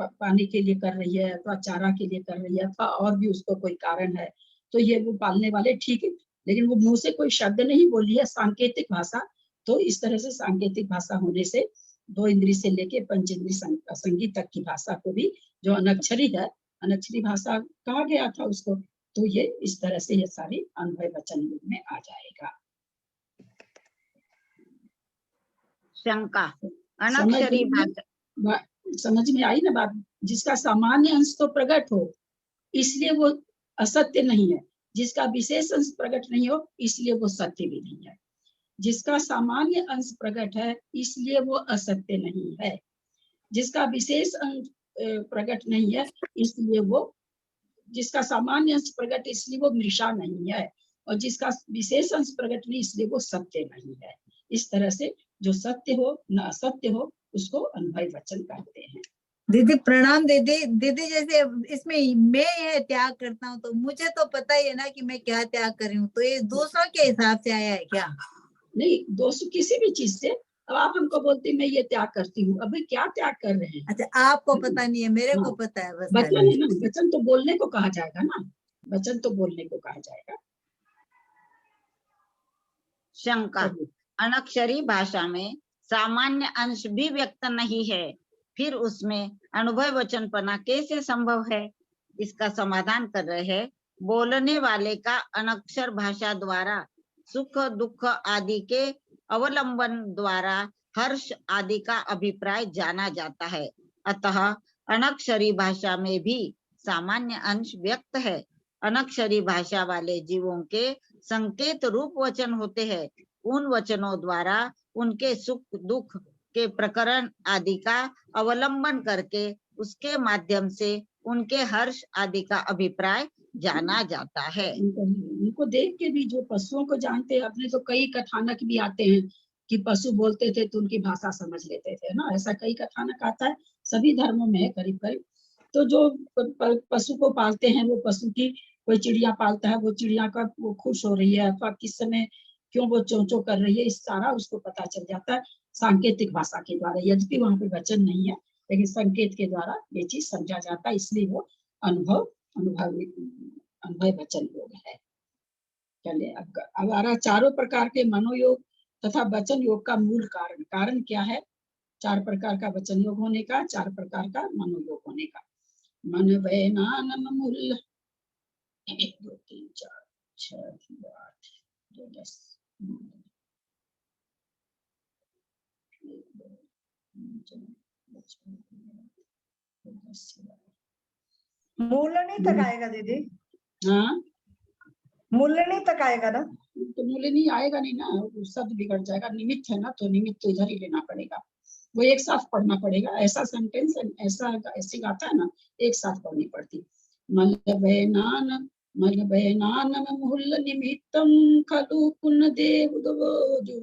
पानी के लिए कर रही है अथवा चारा के लिए कर रही है अथवा और भी उसको कोई कारण है, तो ये वो पालने वाले ठीक है, लेकिन वो मुंह से कोई शब्द नहीं बोली है, सांकेतिक भाषा। तो इस तरह से सांकेतिक भाषा होने से 2 इंद्री से लेके पंचेंद्री संगीत तक की भाषा को भी जो अनक्षरी है, अनक्षरी भाषा कहा गया था उसको, तो ये इस तरह से ये सारी अनुभव वचन में आ जाएगा। शंका अनक्षरी भाषा समझ में आई ना बात। जिसका सामान्य अंश तो प्रकट हो इसलिए वो असत्य नहीं है, जिसका विशेष अंश प्रकट नहीं हो इसलिए वो सत्य भी नहीं है। जिसका सामान्य अंश प्रकट है इसलिए वो असत्य नहीं है, जिसका विशेष अंश प्रकट नहीं है इसलिए वो, जिसका सामान्य अंश प्रकट इसलिए वो मृषा नहीं है, और जिसका विशेष अंश प्रकट नहीं इसलिए वो सत्य नहीं है। इस तरह से जो सत्य हो न असत्य हो उसको अनुभव वचन कहते हैं। दीदी प्रणाम। दीदी जैसे इसमें मैं यह त्याग करता हूँ तो मुझे तो पता ही है ना कि मैं क्या त्याग कर रही हूँ, तो ये दूसरों के हिसाब से आया है क्या? नहीं, दोस्त किसी भी चीज से। अब आप हमको बोलते मैं ये त्याग करती हूँ, अभी क्या त्याग कर रहे हैं? अच्छा, आपको पता नहीं है, मेरे को पता है। बस वचन है ना, वचन तो बोलने को कहा जाएगा ना, वचन तो बोलने को कहा जाएगा। शंका अनक्षरी भाषा में सामान्य अंश भी व्यक्त नहीं है, फिर उसमें अनुभव वचनपना कैसे संभव है? इसका समाधान कर रहे हैं। बोलने वाले का अनक्षर भाषा द्वारा सुख दुख आदि के अवलंबन द्वारा हर्ष आदि का अभिप्राय जाना जाता है, अतः अनक्षरी भाषा में भी सामान्य अंश व्यक्त है। अनक्षरी भाषा वाले जीवों के संकेत रूप वचन होते हैं। उन वचनों द्वारा उनके सुख दुख के प्रकरण आदि का अवलंबन करके उसके माध्यम से उनके हर्ष आदि का अभिप्राय जाना जाता है। उनको देख के भी जो पशुओं को जानते हैं, अपने तो कई कथानक भी आते हैं कि पशु बोलते थे तो उनकी भाषा समझ लेते थे ना, ऐसा कई कथानक आता है, सभी धर्मों में है करीब करीब। तो जो पशु को पालते हैं, वो पशु की, कोई चिड़िया पालता है, वो चिड़िया का वो खुश हो रही है अथवा किस समय क्यों वो चों चों कर रही है, इस सारा उसको पता चल जाता है सांकेतिक भाषा के द्वारा। यद्यपि वहां पे वचन नहीं है, लेकिन संकेत के द्वारा ये चीज समझा जाता है, इसलिए वो अनुभव वचन योग है। चलिए अब आ रहा चारों प्रकार के मनोयोग तथा वचन योग का मूल कारण। कारण क्या है? 4 प्रकार का वचन योग होने का, 4 प्रकार का मनोयोग होने का। मन वैनानम मूल 1 2 3 4 6 8 2 10 मूलनी तक आएगा दीदी? हाँ, मूलनी तक आएगा ना? तो मूल्य नहीं आएगा नहीं ना, शब्द बिगड़ जाएगा। निमित्त है ना, तो निमित्त तो इधर ही लेना पड़ेगा, वो एक साथ पढ़ना पड़ेगा। ऐसा सेंटेंस ऐसी गाथा है ना, एक साथ पढ़नी पड़ती। मलवैनान मूल निमित्तम खलु पुनदे उद्वोदु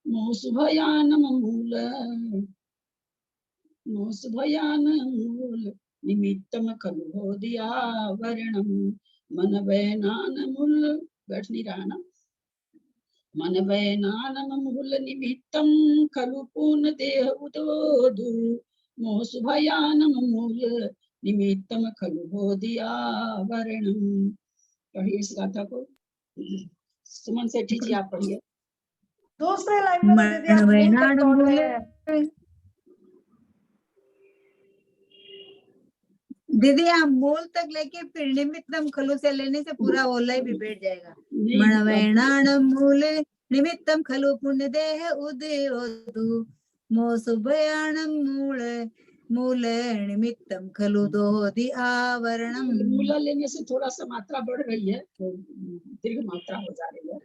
मोसुभयानम मूल निमित्तम खलु होदियावरणम मन वैनानमुल बैठ नहीं रहा ना। मन वैनानमुल निमित्तम खलु पूर्ण देह उद्वोदु मोसुभयानमुल निमित्तम खलु होदियावरणम। पढ़िए इस गाथा को। सुमन सेठी जी आप पढ़िए। दूसरे लाइन में तो दीदी आप मूल तक पहुंच गए हैं। दीदी आप मूल तक लेके फिर निमित्तम खलु से लेने से पूरा ओला ही भी बैठ जाएगा। मनवैणाणम मूले निमित्तम खलु पुण्य देह उदयोदु मोसुभयाणम मूले निमित्तम खलु दोधि आवरणम। मूला लेने से थोड़ा सा मात्रा बढ़ रही है, तो दीर्घ मात्रा हो जा रही है।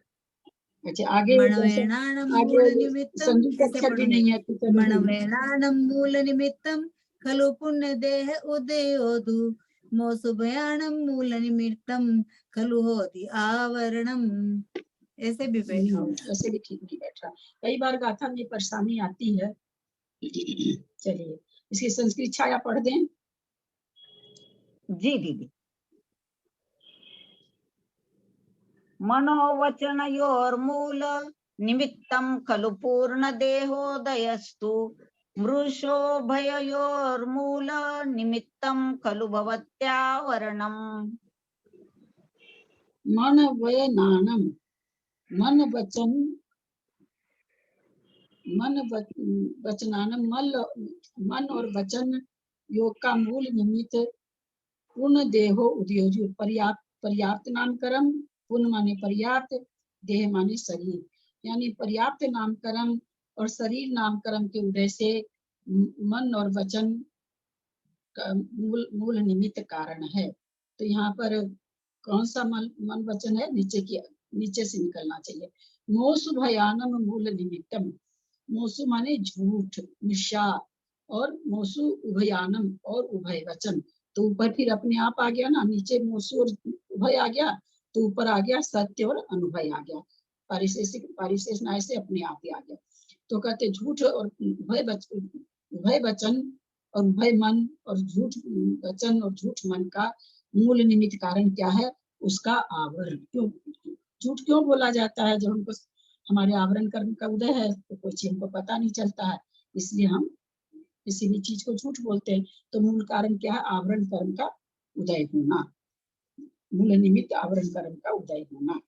अच्छा आगे मनवैणाणम मूल निमित्तम अक्षर भी नहीं है। मनवैणाणम मूल निमित्तम खलु पुण्य देह उदयोदु मोसुभयाणम मूल निमित्तम खलु होति आवरणम। ऐसे भी बैठा, ऐसे भी ठीक नहीं बैठ रहा। कई बार गाथा में परेशानी आती है। चलिए इसकी संस्कृत छाया पढ़ दें। जी दीदी। मनोवचनयोर्मूल निमित्तं खलु पूर्ण देहोदयस्तु मृषोभयोर्मूल निमित्तं खलु भवत्यावरणम्। मन वयनानम मन वचनानम मन और वचन योग का मूल निमित्त पूर्ण देहो उदयोजु पर्याप्त नामकरण। पूर्ण माने पर्याप्त, देह माने शरीर, यानी पर्याप्त नामकरण और शरीर नामकरण के उदय से मन और वचन का मूल निमित्त कारण है। तो यहाँ पर कौन सा मन वचन है? नीचे से निकलना चाहिए। मोसु भयानम मूल निमित्तम। मोसु माने झूठ, निशा, और मोसु उभयानम और उभय वचन। तो ऊपर फिर अपने आप आ गया ना, नीचे मोसु और उभय आ गया, तो ऊपर आ गया सत्य और अनुभय आ गया। पारिशेष न्याय से अपने आप ही आ गया। तो कहते झूठ और उभय वचन और उभय मन और झूठ वचन और झूठ मन का मूल निमित्त कारण क्या है? उसका आवरण। क्यों झूठ क्यों बोला जाता है? जब हमको हमारे आवरण कर्म का उदय है तो कोई चीज हमको पता नहीं चलता है, इसलिए हम किसी भी चीज को झूठ बोलते हैं। तो मूल कारण क्या है? आवरण कर्म का उदय होना, मूल निमित्त आवरण कर्म का उदय होना।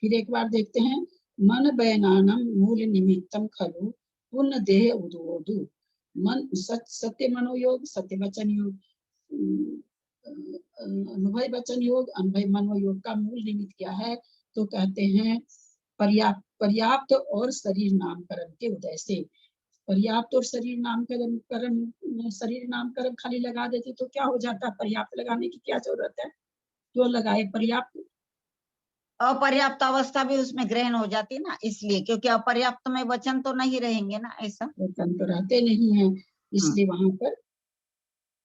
फिर एक बार देखते हैं। मन वैनानम मूल निमित्तम खलु पुण्य देह उदोदु। मन सत्य मनोयोग, सत्य वचन योग, अनुभय वचन योग, अनुभय मनोयोग का मूल निमित्त क्या है? तो कहते हैं पर्याप्त और शरीर नामकरण के उदय से। पर्याप्त और शरीर नामकरण शरीर नामकरण खाली लगा देते तो क्या हो जाता? पर्याप्त लगाने की क्या जरूरत है? क्यों लगाए पर्याप्त? अपर्याप्त अवस्था भी उसमें ग्रहण हो जाती है ना, इसलिए, क्योंकि अपर्याप्त में वचन तो नहीं रहेंगे ना, ऐसा। वचन तो रहते नहीं है, इसलिए वहां पर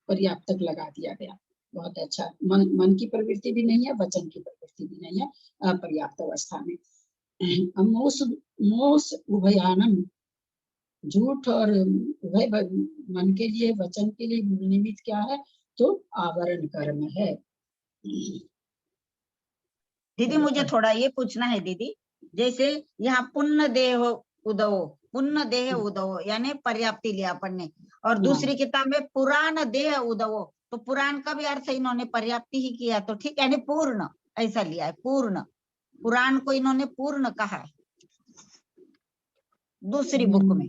पर्याप्त तक लगा दिया गया। बहुत अच्छा। मन की प्रवृत्ति भी नहीं है, वचन की प्रवृत्ति भी नहीं है अपर्याप्त अवस्था में। मोस उभयानम, झूठ और उभय मन के लिए, वचन के लिए निमित्त क्या है? तो आवरण कर्म है। दीदी मुझे थोड़ा ये पूछना है दीदी, जैसे यहाँ पुण्य देह उदो, पुण्य देह उदो यानी पर्याप्ति लिया अपन ने, और दूसरी किताब में पुराण देह उदो, तो पुराण का भी अर्थ इन्होंने पर्याप्ति ही किया, तो ठीक, यानी पूर्ण ऐसा लिया है, पूर्ण। पुराण को इन्होंने पूर्ण कहा है दूसरी बुक में।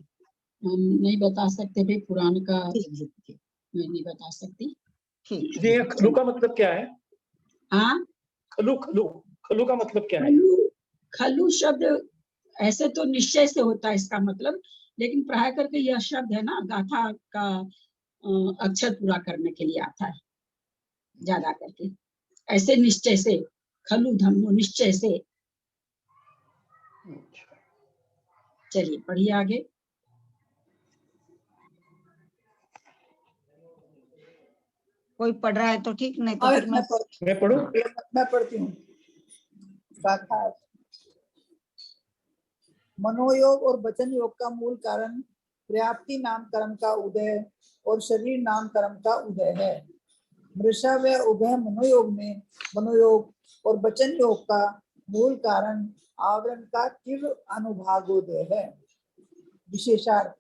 हम नहीं बता सकते भाई पुराण का, मैं नहीं बता सकती। ठीक। ये खलु का मतलब क्या है? हाँ, खलु खलु खलु का मतलब क्या है? खलु शब्द ऐसे तो निश्चय से होता है इसका मतलब, लेकिन प्राय करके यह शब्द है ना, गाथा का अक्षर पूरा करने के लिए आता है ज्यादा करके, ऐसे निश्चय से, खलु धम्मो निश्चय से। चलिए पढ़िए आगे। कोई पढ़ रहा है तो ठीक, नहीं तो और फिर मैं पढ़ूं? मैं पढ़ती हूँ। गाथा। मनोयोग और वचन योग का मूल कारण पर्याप्ति नाम कर्म का उदय और शरीर नाम कर्म का उदय है। मृषा व उभय मनोयोग में मनोयोग और वचन योग का मूल कारण आवरण का तीव्र अनुभागोदय है। विशेषार्थ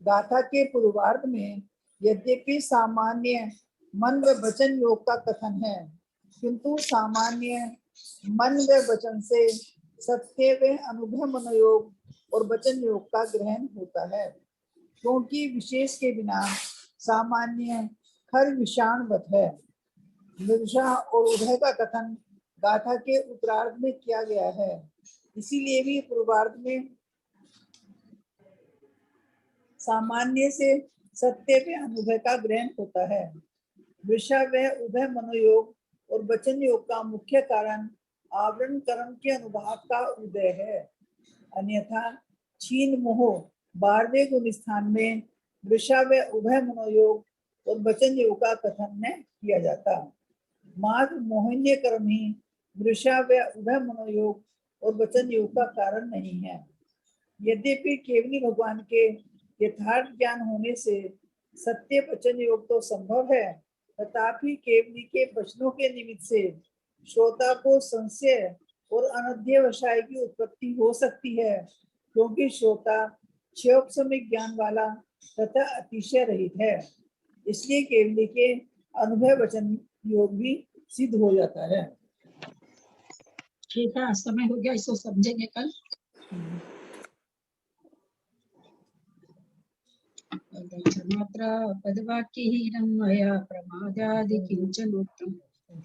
गाथा के पूर्वार्ध में यद्यपि सामान्य मन व वचन योग का कथन है, किंतु सामान्य मन व वचन से सत्य व अनुभव मनोयोग और वचन योग का ग्रहण होता है, क्योंकि विशेष के बिना सामान्य खर विषाणवत है। मृषा और उभय का कथन गाथा के उत्तरार्ध में किया गया है, इसीलिए भी पूर्वार्ध में सामान्य से सत्य व अनुभव का ग्रहण होता है। मृषा व उभय मनोयोग और वचन योग का मुख्य कारण आवरण कर्म के अनुभाव का उदय है। अन्यथा छीन मोह 12वें गुण स्थान में मृषा व उभय मनोयोग और वचन योग का कथन न किया जाता। मात्र मोहन्य कर्म ही मृषा व उभय मनोयोग और वचन योग का कारण नहीं है। यद्यपि केवली भगवान के यथार्थ ज्ञान होने से सत्य वचन योग तो संभव है, तथापि केवली के वचनों के निमित्त से श्रोता को संशय और अनध्यवसाय की उत्पत्ति हो सकती है, क्योंकि श्रोता क्षयोपशमिक ज्ञान वाला तथा अतिशय रहित है। इसलिए केवली के अनुभव वचन योग भी सिद्ध हो जाता है। ठीक है, समय हो गया, इसको समझेंगे कल। मात्रा पदवाक्यहीनं मया प्रमादादि किंचनोक्तं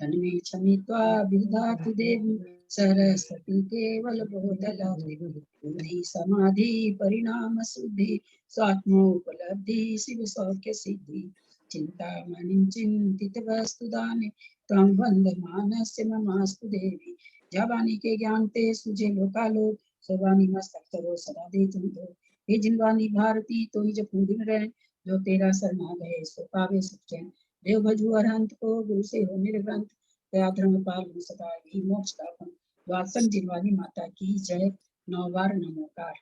तन्मे क्षमित्वा विदधातु देवी सरस्वती केवलबोधलादि बुद्धि समाधि परिणाम शुद्धि स्वात्मोपलब्धि शिव सौख्य सिद्धि चिंतामणिं चिंतित वस्तुदाने त्वं वन्दमानस्य ममास्तु देवी। जबानी के ज्ञान ते सुझे लोकालोक सवानी मस्तक करो सदा दे तुम दो। हे जिनवानी भारती तो ही जब दिन रहे, जो तेरा शरणा गए सो पावे सुख चैन। देव भजु अरहंत को गुरु से हो निर्ग्रंथ, दया धर्म पाल सदा ही मोक्ष का फल। वात्संग जिनवानी माता की जय। 9 बार नमोकार।